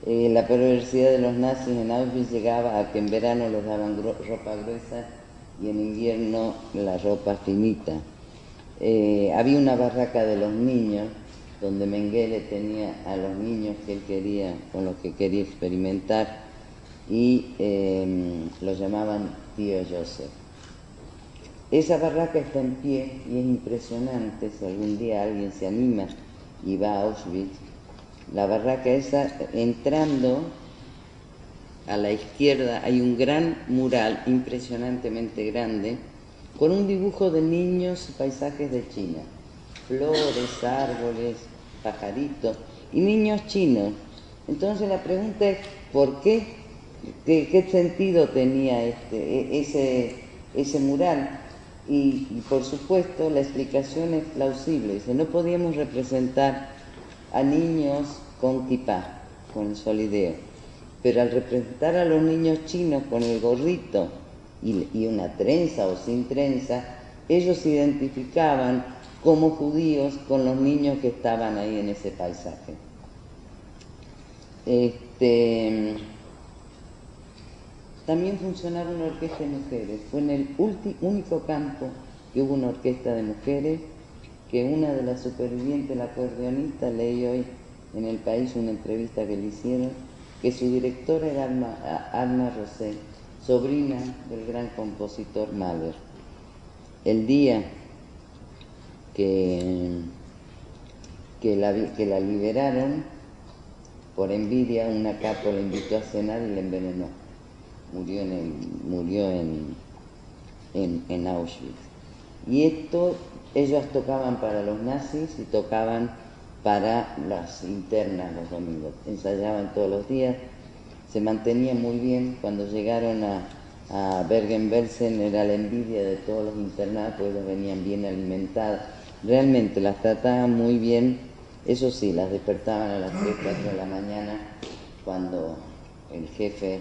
La perversidad de los nazis en Auschwitz llegaba a que en verano les daban ropa gruesa y en invierno la ropa finita. Había una barraca de los niños, donde Mengele tenía a los niños que él quería, con los que quería experimentar, y lo llamaban Tío Joseph. Esa barraca está en pie y es impresionante, si algún día alguien se anima y va a Auschwitz. La barraca esa, entrando a la izquierda, hay un gran mural, impresionantemente grande, con un dibujo de niños y paisajes de China. Flores, árboles, pajaritos y niños chinos. Entonces la pregunta es, ¿por qué? ¿Qué sentido tenía ese mural? Y por supuesto la explicación es plausible. Dice, no podíamos representar a niños con kipá, con el solideo, pero al representar a los niños chinos con el gorrito y una trenza o sin trenza, ellos se identificaban como judíos con los niños que estaban ahí en ese paisaje. También funcionaba una orquesta de mujeres. Fue en el único campo que hubo una orquesta de mujeres, que una de las supervivientes, la acordeonista, leí hoy en El País una entrevista que le hicieron, que su directora era Alma Rosé, sobrina del gran compositor Mahler. El día que la liberaron, por envidia, una capo la invitó a cenar y la envenenó. Murió en Auschwitz. Y esto, ellos tocaban para los nazis y tocaban para las internas los domingos. Ensayaban todos los días, se mantenían muy bien. Cuando llegaron a Bergen-Belsen era la envidia de todos los internados, porque ellos venían bien alimentados. Realmente las trataban muy bien. Eso sí, las despertaban a las 3, 4 de la mañana, cuando el jefe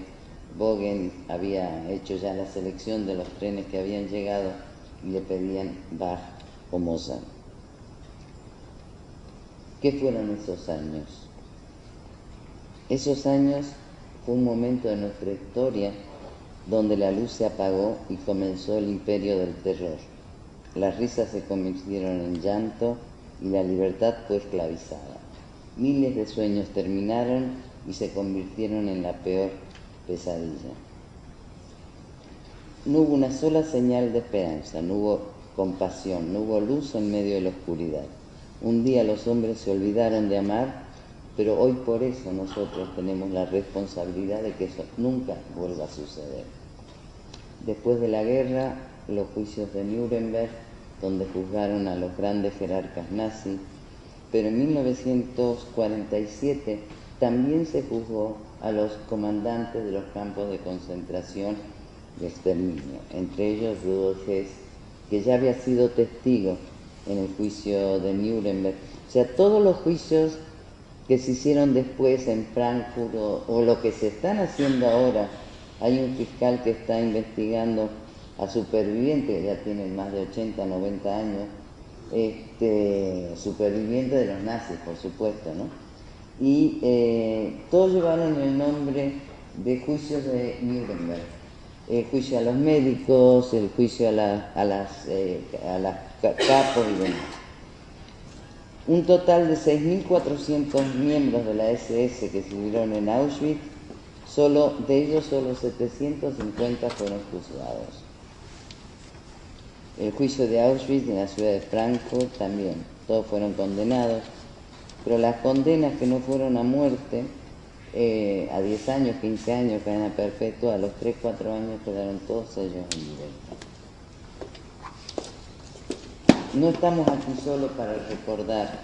Bogen había hecho ya la selección de los trenes que habían llegado y le pedían Bach o Mozart. ¿Qué fueron esos años? Esos años fue un momento de nuestra historia donde la luz se apagó y comenzó el imperio del terror. Las risas se convirtieron en llanto y la libertad fue esclavizada. Miles de sueños terminaron y se convirtieron en la peor pesadilla. No hubo una sola señal de esperanza, no hubo compasión, no hubo luz en medio de la oscuridad. Un día los hombres se olvidaron de amar, pero hoy por eso nosotros tenemos la responsabilidad de que eso nunca vuelva a suceder. Después de la guerra, los juicios de Nuremberg, donde juzgaron a los grandes jerarcas nazis, pero en 1947 también se juzgó a los comandantes de los campos de concentración y exterminio, entre ellos Rudolf Hess, que ya había sido testigo en el juicio de Nuremberg. O sea, todos los juicios que se hicieron después en Frankfurt o lo que se están haciendo ahora, hay un fiscal que está investigando a supervivientes, que ya tienen más de 80, 90 años, supervivientes de los nazis, por supuesto, ¿no? Y todos llevaron el nombre de juicios de Nuremberg. El juicio a los médicos, el juicio a las capos y demás. Un total de 6.400 miembros de la SS que sirvieron en Auschwitz De ellos solo 750 fueron juzgados. El juicio de Auschwitz en la ciudad de Frankfurt también, todos fueron condenados, pero las condenas que no fueron a muerte, a 10 años, 15 años, cadena perpetua, a los 3, 4 años quedaron todos ellos en libertad. No estamos aquí solo para recordar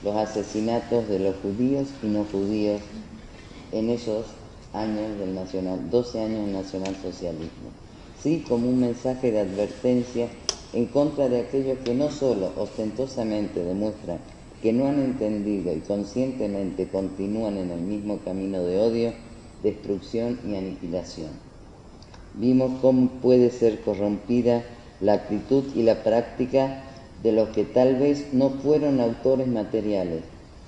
los asesinatos de los judíos y no judíos en esos años del 12 años del nacionalsocialismo, sí como un mensaje de advertencia en contra de aquellos que no solo ostentosamente demuestran que no han entendido y conscientemente continúan en el mismo camino de odio, destrucción y aniquilación. Vimos cómo puede ser corrompida la actitud y la práctica de los que tal vez no fueron autores materiales,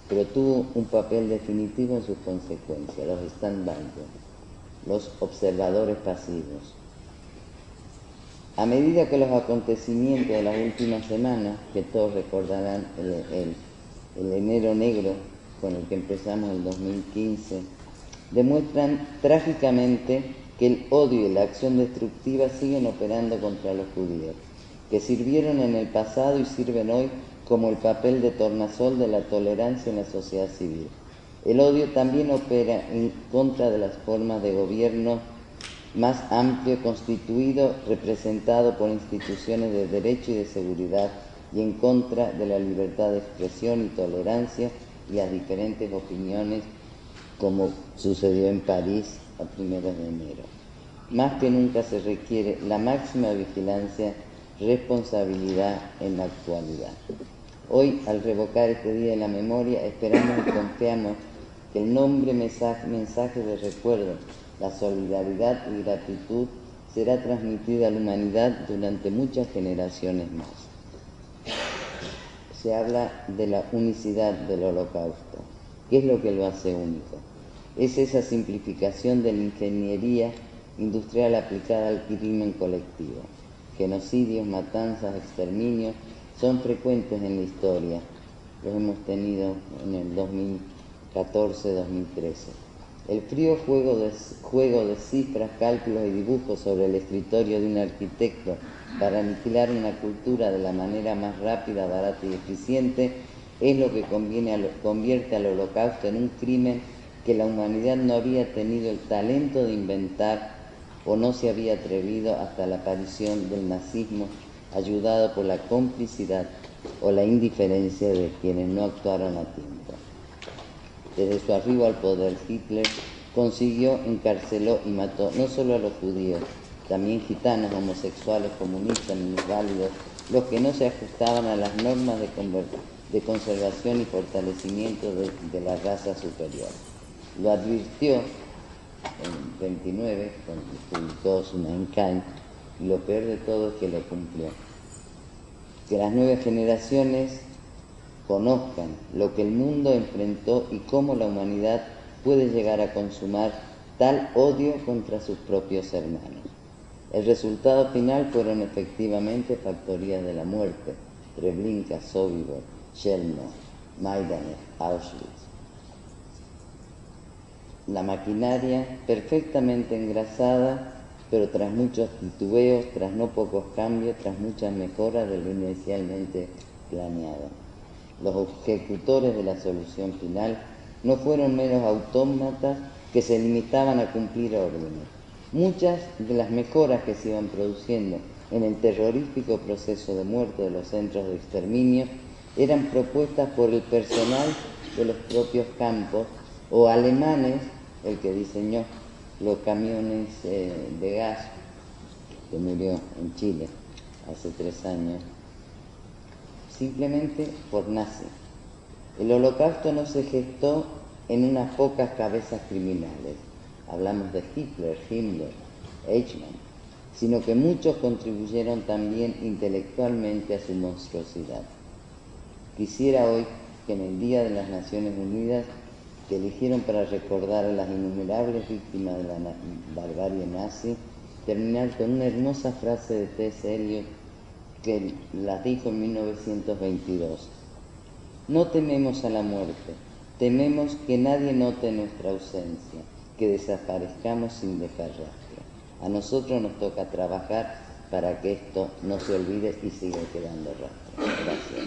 pero tuvo un papel definitivo en sus consecuencias, los stand-by, los observadores pasivos. A medida que los acontecimientos de las últimas semanas, que todos recordarán el enero negro con el que empezamos el 2015, demuestran trágicamente que el odio y la acción destructiva siguen operando contra los judíos, que sirvieron en el pasado y sirven hoy como el papel de tornasol de la tolerancia en la sociedad civil. El odio también opera en contra de las formas de gobierno más amplio, constituido, representado por instituciones de derecho y de seguridad, y en contra de la libertad de expresión y tolerancia y las diferentes opiniones, como sucedió en París a 1 de enero. Más que nunca se requiere la máxima vigilancia, responsabilidad en la actualidad. Hoy, al revocar este Día de la Memoria, esperamos y confiamos que el nombre mensaje de recuerdo, la solidaridad y gratitud será transmitida a la humanidad durante muchas generaciones más. Se habla de la unicidad del Holocausto. ¿Qué es lo que lo hace único? Es esa simplificación de la ingeniería industrial aplicada al crimen colectivo. Genocidios, matanzas, exterminios son frecuentes en la historia. Los hemos tenido en el 2014-2013. El frío juego de cifras, cálculos y dibujos sobre el escritorio de un arquitecto para aniquilar una cultura de la manera más rápida, barata y eficiente es lo que convierte al Holocausto en un crimen que la humanidad no había tenido el talento de inventar o no se había atrevido hasta la aparición del nazismo, ayudado por la complicidad o la indiferencia de quienes no actuaron a tiempo. Desde su arribo al poder, Hitler consiguió, encarceló y mató no solo a los judíos, también gitanos, homosexuales, comunistas, minusválidos, los que no se ajustaban a las normas de conservación y fortalecimiento de la raza superior. Lo advirtió en 29, cuando publicó su Mein Kampf, y lo peor de todo es que lo cumplió. Que las nuevas generaciones conozcan lo que el mundo enfrentó y cómo la humanidad puede llegar a consumar tal odio contra sus propios hermanos. El resultado final fueron efectivamente factorías de la muerte: Treblinka, Sobibor, Chelmno, Majdanek, Auschwitz. La maquinaria perfectamente engrasada, pero tras muchos titubeos, tras no pocos cambios, tras muchas mejoras de lo inicialmente planeado. Los ejecutores de la solución final no fueron meros autómatas que se limitaban a cumplir órdenes. Muchas de las mejoras que se iban produciendo en el terrorífico proceso de muerte de los centros de exterminio eran propuestas por el personal de los propios campos o alemanes, el que diseñó los camiones de gas, que murió en Chile hace 3 años, simplemente por nazi. El Holocausto no se gestó en unas pocas cabezas criminales, hablamos de Hitler, Himmler, Eichmann, sino que muchos contribuyeron también intelectualmente a su monstruosidad. Quisiera hoy que en el Día de las Naciones Unidas, que eligieron para recordar a las innumerables víctimas de la barbarie nazi, terminar con una hermosa frase de T.S. Eliot que la dijo en 1922. No tememos a la muerte, tememos que nadie note nuestra ausencia. que desaparezcamos sin dejar rastro. A nosotros nos toca trabajar para que esto no se olvide y siga quedando rastro. Gracias.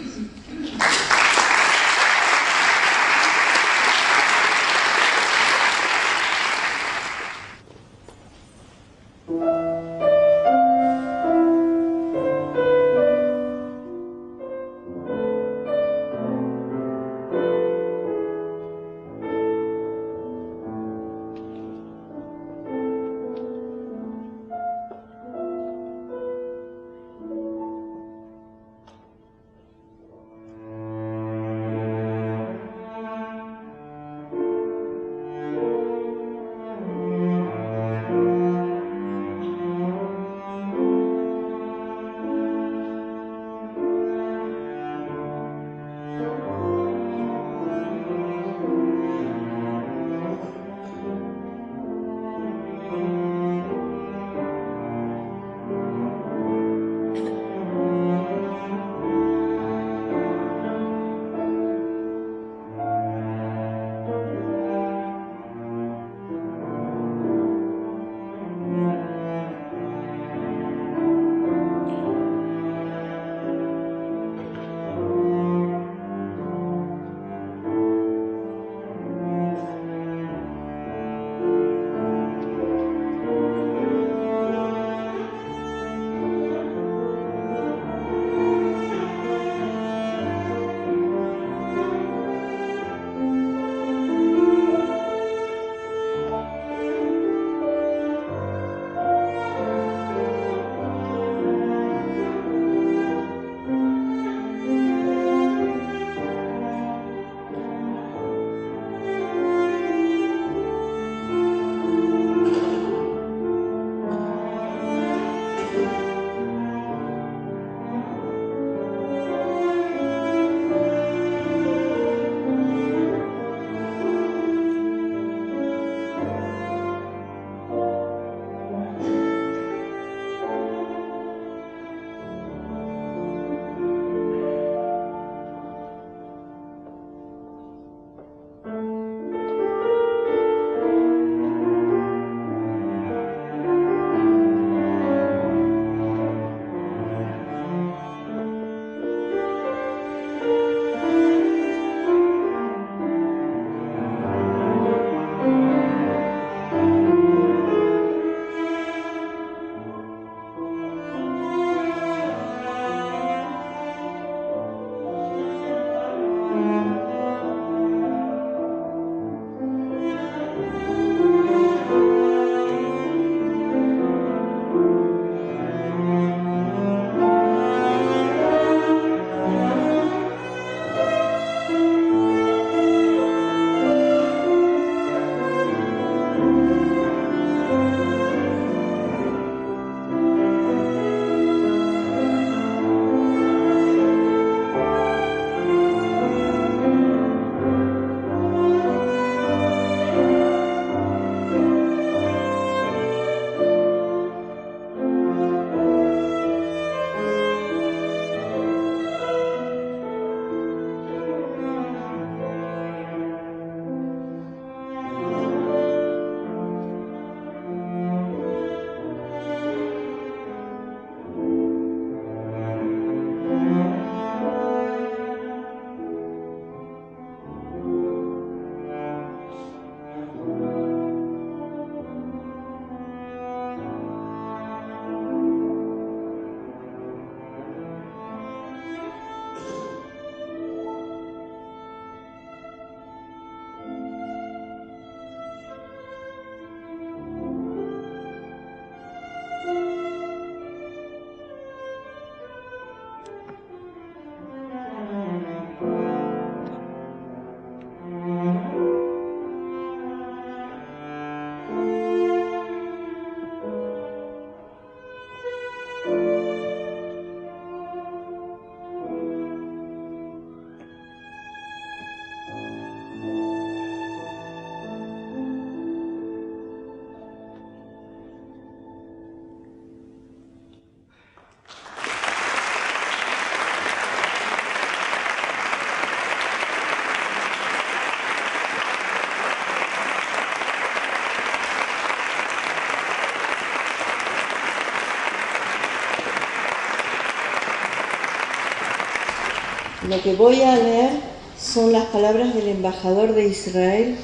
Lo que voy a leer son las palabras del embajador de Israel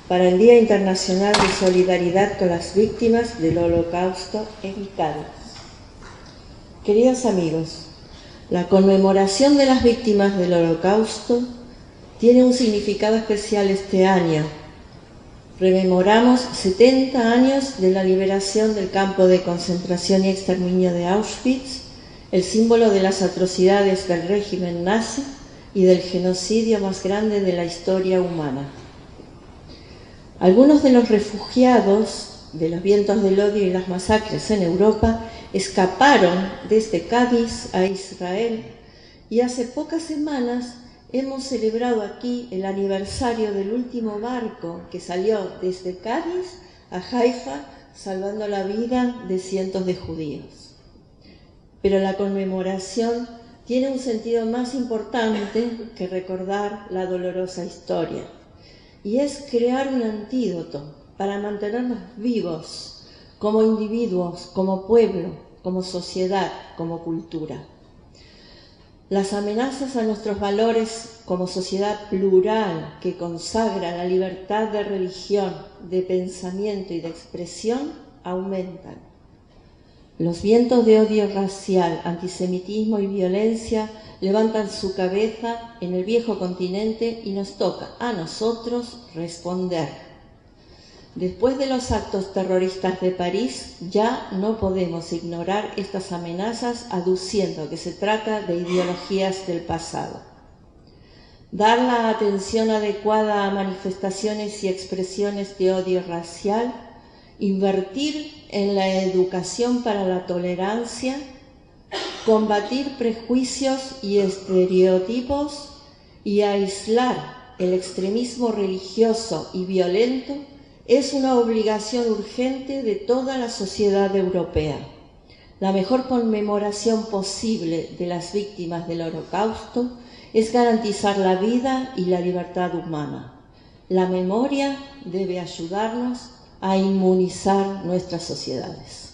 para el Día Internacional de Solidaridad con las Víctimas del Holocausto en Cádiz. Queridos amigos, la conmemoración de las víctimas del Holocausto tiene un significado especial este año. Rememoramos 70 años de la liberación del campo de concentración y exterminio de Auschwitz, el símbolo de las atrocidades del régimen nazi y del genocidio más grande de la historia humana. Algunos de los refugiados de los vientos del odio y las masacres en Europa escaparon desde Cádiz a Israel y hace pocas semanas hemos celebrado aquí el aniversario del último barco que salió desde Cádiz a Haifa salvando la vida de cientos de judíos. Pero la conmemoración tiene un sentido más importante que recordar la dolorosa historia, y es crear un antídoto para mantenernos vivos como individuos, como pueblo, como sociedad, como cultura. Las amenazas a nuestros valores como sociedad plural que consagra la libertad de religión, de pensamiento y de expresión aumentan. Los vientos de odio racial, antisemitismo y violencia levantan su cabeza en el viejo continente y nos toca a nosotros responder. Después de los actos terroristas de París, ya no podemos ignorar estas amenazas aduciendo que se trata de ideologías del pasado. Dar la atención adecuada a manifestaciones y expresiones de odio racial, invertir en la educación para la tolerancia, combatir prejuicios y estereotipos y aislar el extremismo religioso y violento es una obligación urgente de toda la sociedad europea. La mejor conmemoración posible de las víctimas del Holocausto es garantizar la vida y la libertad humana. La memoria debe ayudarnos a inmunizar nuestras sociedades.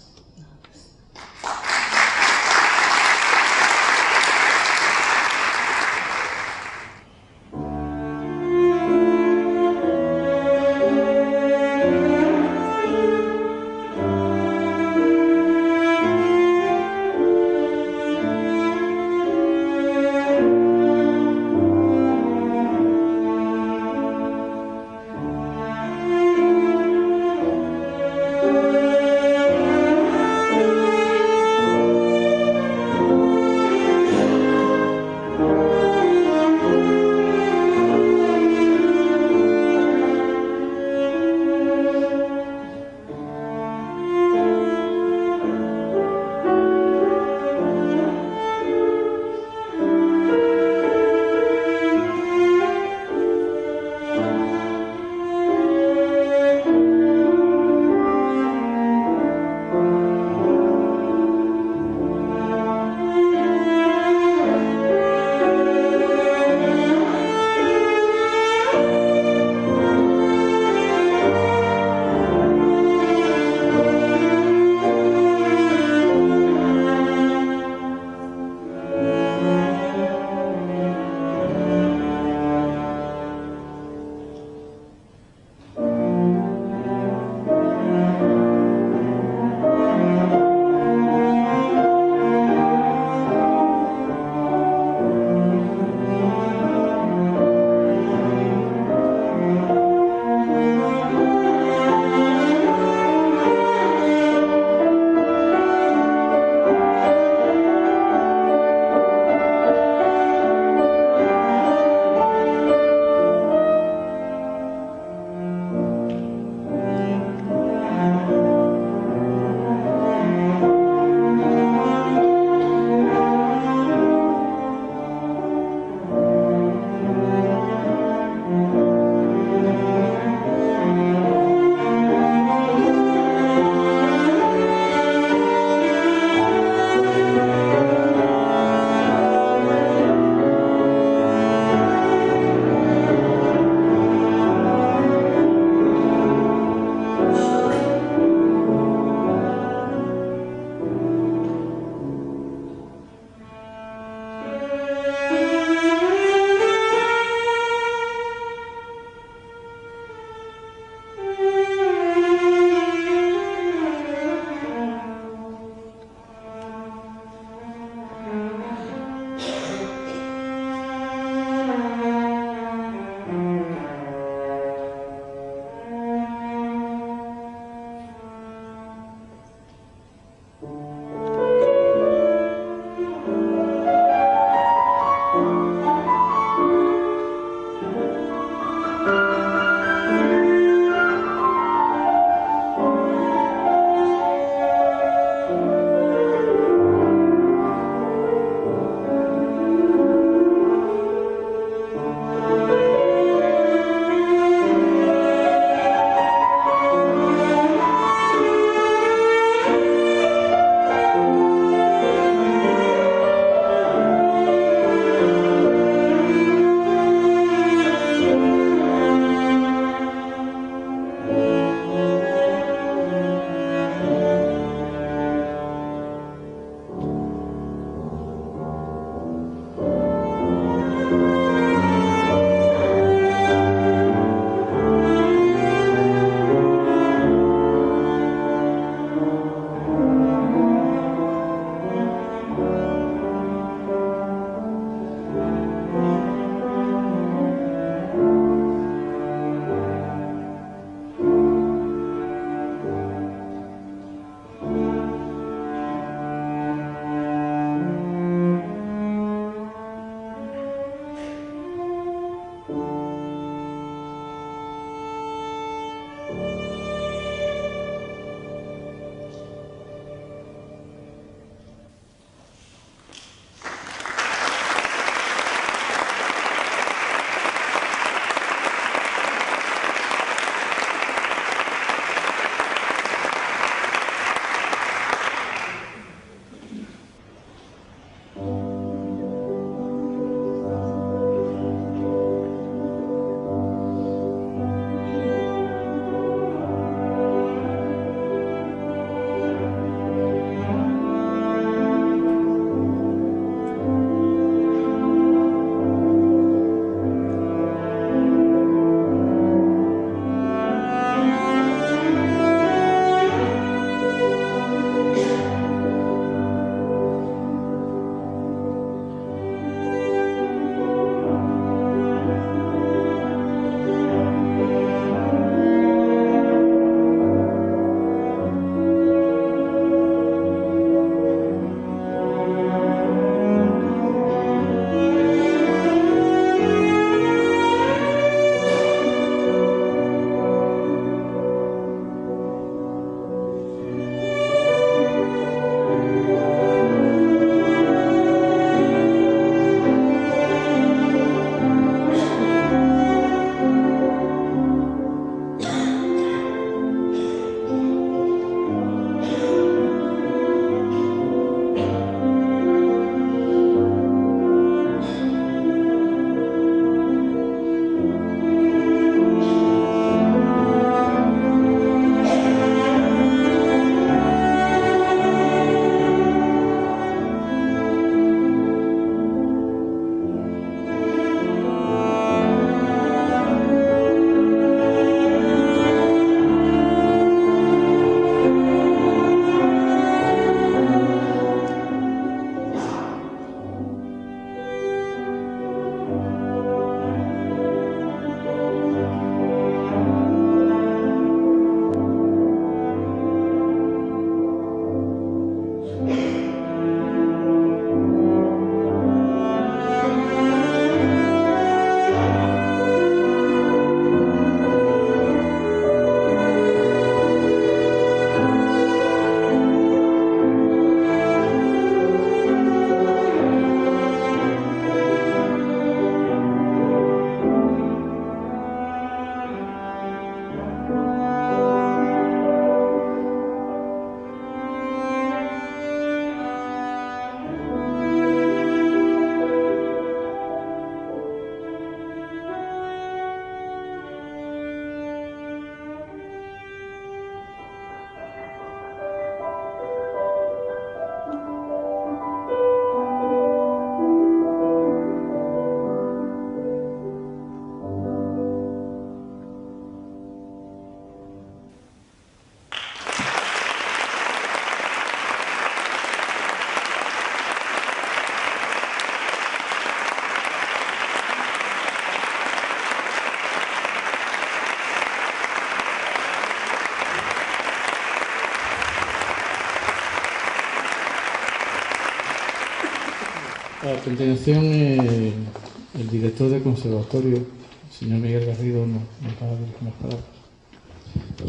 A continuación, el director del conservatorio, el señor Miguel Garrido, nos va a decir unas palabras.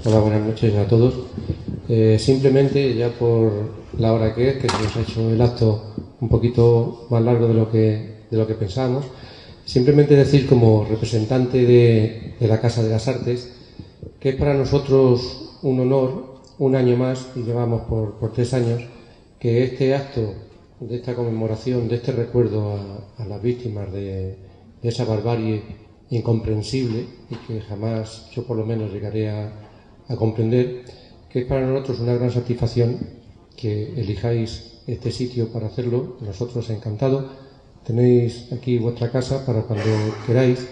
Hola, buenas noches a todos. Simplemente, ya por la hora que es, que se nos ha hecho el acto un poquito más largo de lo que pensábamos, simplemente decir como representante de la Casa de las Artes que es para nosotros un honor, un año más, y llevamos por 3 años, que este acto de esta conmemoración, de este recuerdo a las víctimas de esa barbarie incomprensible y que jamás yo por lo menos llegaré a comprender, que es para nosotros una gran satisfacción que elijáis este sitio para hacerlo. Nosotros encantados. Tenéis aquí vuestra casa para cuando queráis,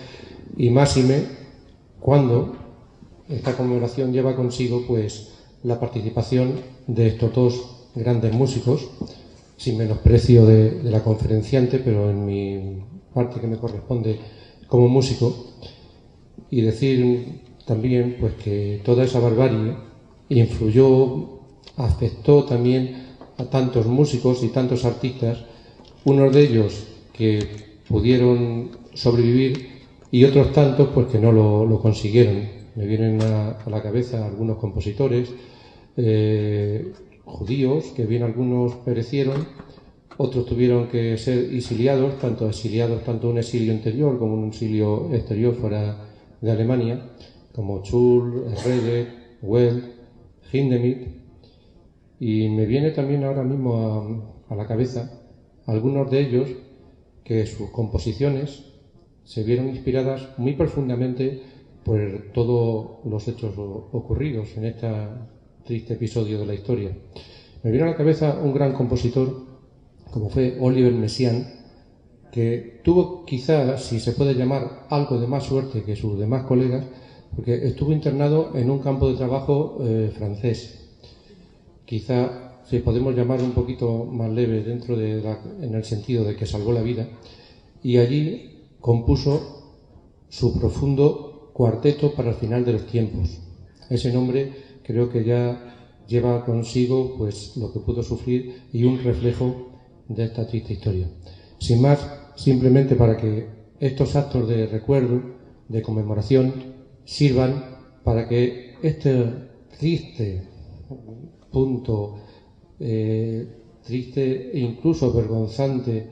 y máxime cuando esta conmemoración lleva consigo pues la participación de estos 2 grandes músicos, sin menosprecio de la conferenciante, pero en mi parte que me corresponde como músico, y decir también pues que toda esa barbarie influyó, afectó también a tantos músicos y tantos artistas, unos de ellos que pudieron sobrevivir y otros tantos pues que no lo consiguieron. Me vienen a la cabeza algunos compositores judíos, que bien algunos perecieron, otros tuvieron que ser exiliados, tanto un exilio interior como un exilio exterior fuera de Alemania, como Schul, Herrede, Well, Hindemith, y me viene también ahora mismo a la cabeza algunos de ellos que sus composiciones se vieron inspiradas muy profundamente por todos los hechos ocurridos en este triste episodio de la historia. Me viene a la cabeza un gran compositor como fue Oliver Messiaen, que tuvo quizá, si se puede llamar, algo de más suerte que sus demás colegas, porque estuvo internado en un campo de trabajo francés. Quizá, si podemos llamar un poquito más leve en el sentido de que salvó la vida, y allí compuso su profundo cuarteto para el final de los tiempos. Ese nombre creo que ya lleva consigo pues lo que pudo sufrir y un reflejo de esta triste historia. Sin más, simplemente para que estos actos de recuerdo, de conmemoración, sirvan para que este triste punto, triste e incluso vergonzante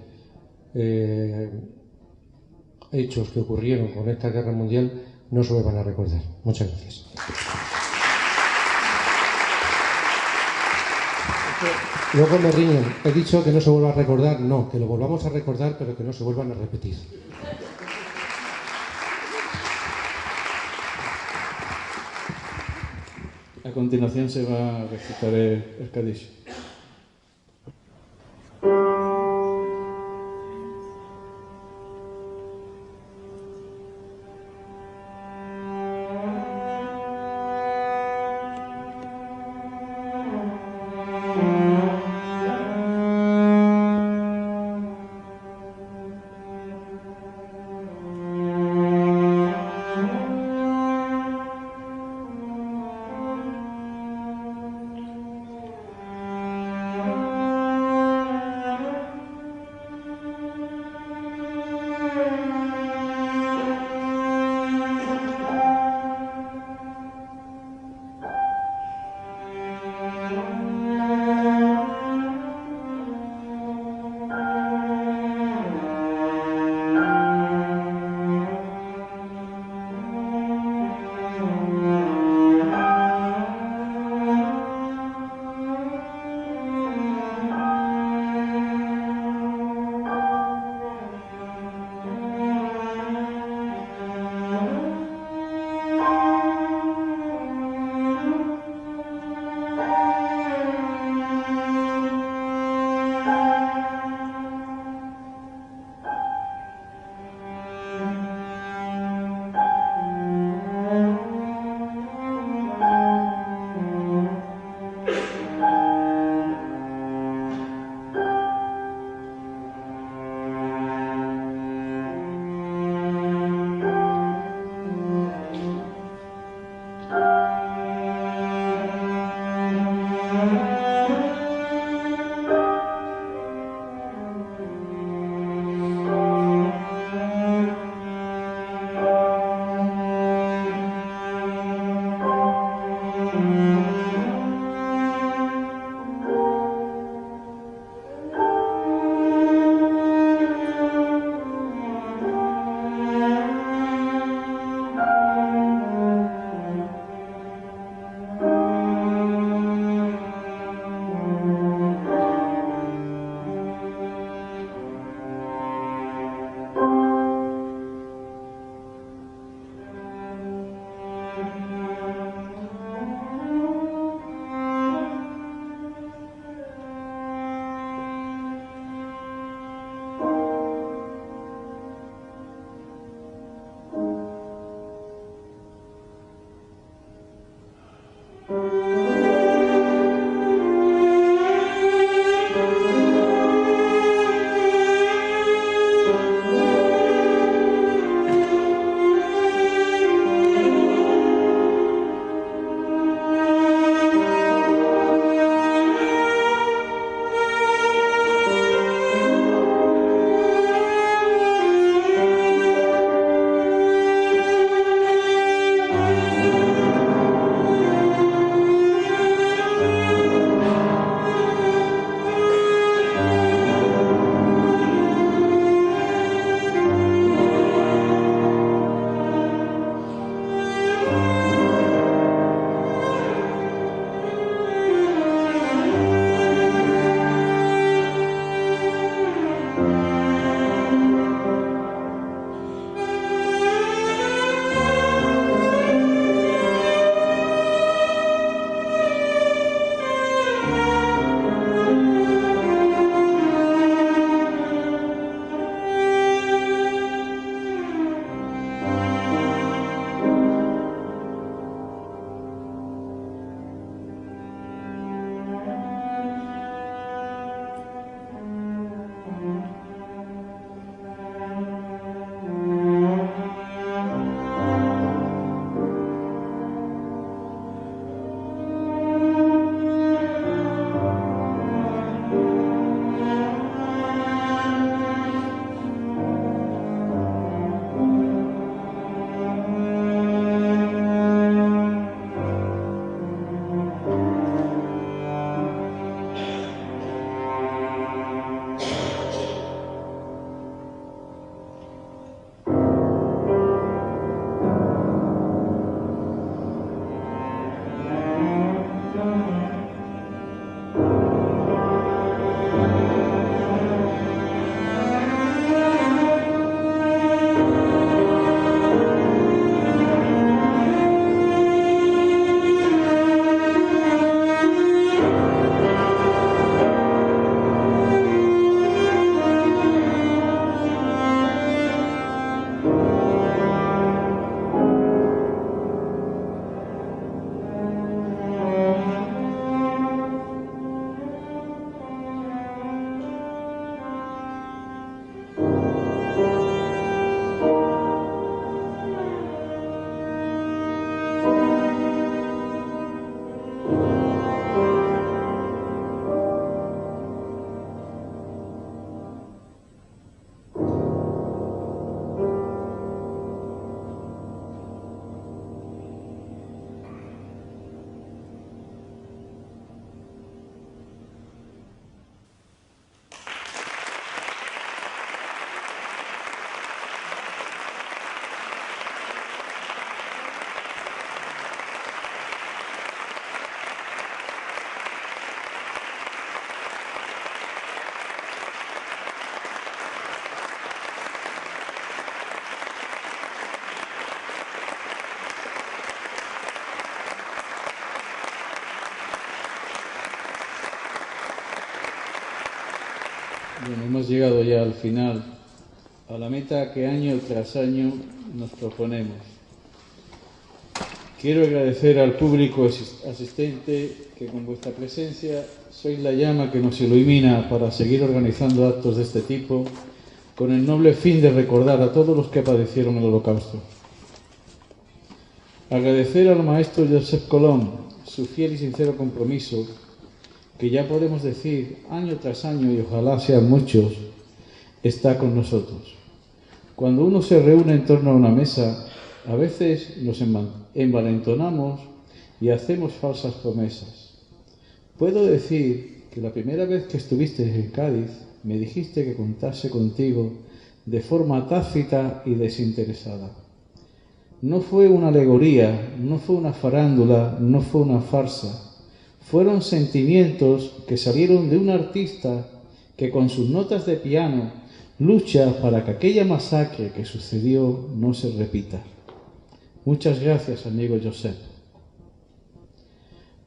hechos que ocurrieron con esta guerra mundial no se vuelvan a recordar. Muchas gracias. Luego me riñen. He dicho que no se vuelva a recordar. No, que lo volvamos a recordar, pero que no se vuelvan a repetir. A continuación se va a recitar el Kadish. hemos llegado ya al final, a la meta que año tras año nos proponemos. Quiero agradecer al público asistente que con vuestra presencia sois la llama que nos ilumina para seguir organizando actos de este tipo con el noble fin de recordar a todos los que padecieron el Holocausto. Agradecer al maestro Josep Colom su fiel y sincero compromiso, que ya podemos decir año tras año, y ojalá sean muchos, está con nosotros. Cuando uno se reúne en torno a una mesa, a veces nos envalentonamos y hacemos falsas promesas. Puedo decir que la primera vez que estuviste en Cádiz me dijiste que contase contigo de forma tácita y desinteresada. No fue una alegoría, no fue una farándula, no fue una farsa. Fueron sentimientos que salieron de un artista que con sus notas de piano lucha para que aquella masacre que sucedió no se repita. Muchas gracias, amigo Josep.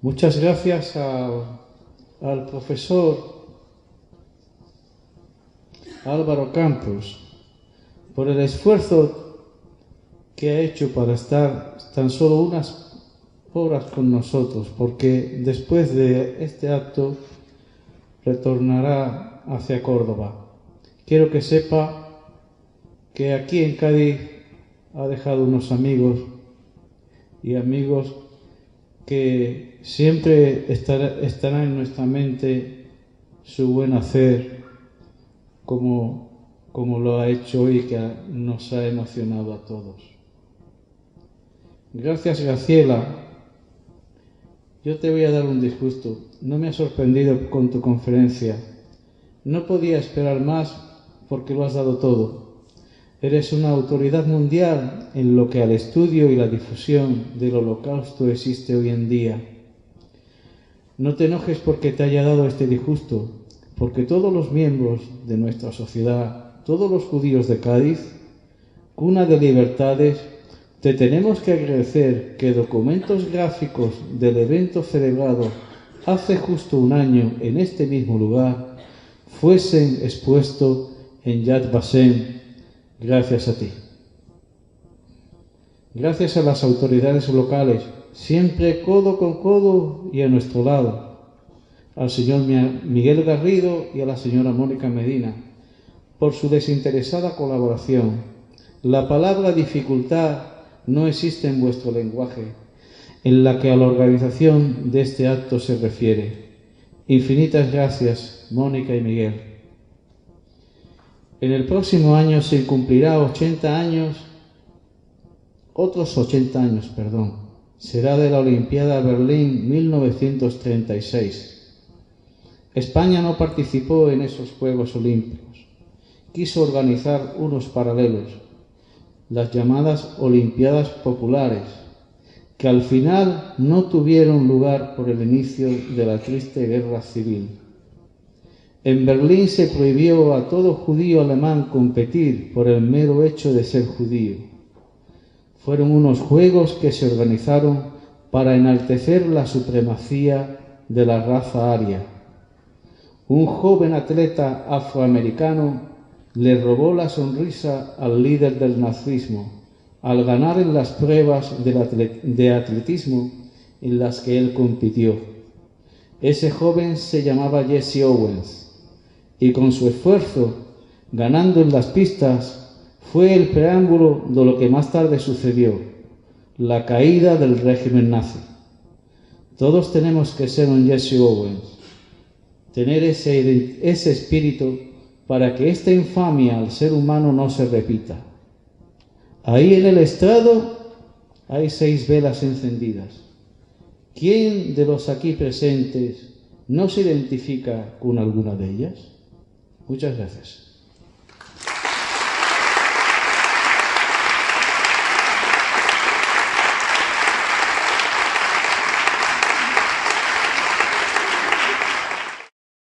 Muchas gracias al profesor Álvaro Campos por el esfuerzo que ha hecho para estar tan solo unas horas con nosotros, porque después de este acto retornará hacia Córdoba. Quiero que sepa que aquí en Cádiz ha dejado unos amigos y amigos que siempre estará en nuestra mente su buen hacer, como lo ha hecho hoy, que nos ha emocionado a todos. Gracias, Graciela. Yo te voy a dar un disgusto. No me ha sorprendido con tu conferencia. No podía esperar más porque lo has dado todo. Eres una autoridad mundial en lo que al estudio y la difusión del Holocausto existe hoy en día. No te enojes porque te haya dado este disgusto, porque todos los miembros de nuestra sociedad, todos los judíos de Cádiz, cuna de libertades, te tenemos que agradecer que documentos gráficos del evento celebrado hace justo un año en este mismo lugar fuesen expuestos en Yad Vashem gracias a ti. Gracias a las autoridades locales, siempre codo con codo y a nuestro lado, al señor Miguel Garrido y a la señora Mónica Medina, por su desinteresada colaboración. La palabra dificultad no existe en vuestro lenguaje, en la que a la organización de este acto se refiere. Infinitas gracias, Mónica y Miguel. En el próximo año se cumplirá otros 80 años, será de la Olimpiada Berlín 1936. España no participó en esos Juegos Olímpicos. Quiso organizar unos paralelos, las llamadas Olimpiadas Populares, que al final no tuvieron lugar por el inicio de la triste guerra civil. En Berlín se prohibió a todo judío alemán competir por el mero hecho de ser judío. Fueron unos juegos que se organizaron para enaltecer la supremacía de la raza aria. Un joven atleta afroamericano le robó la sonrisa al líder del nazismo al ganar en las pruebas de atletismo en las que él compitió. Ese joven se llamaba Jesse Owens y con su esfuerzo, ganando en las pistas, fue el preámbulo de lo que más tarde sucedió, la caída del régimen nazi. Todos tenemos que ser un Jesse Owens, tener ese espíritu para que esta infamia al ser humano no se repita. Ahí en el estrado hay 6 velas encendidas. ¿Quién de los aquí presentes no se identifica con alguna de ellas? Muchas gracias.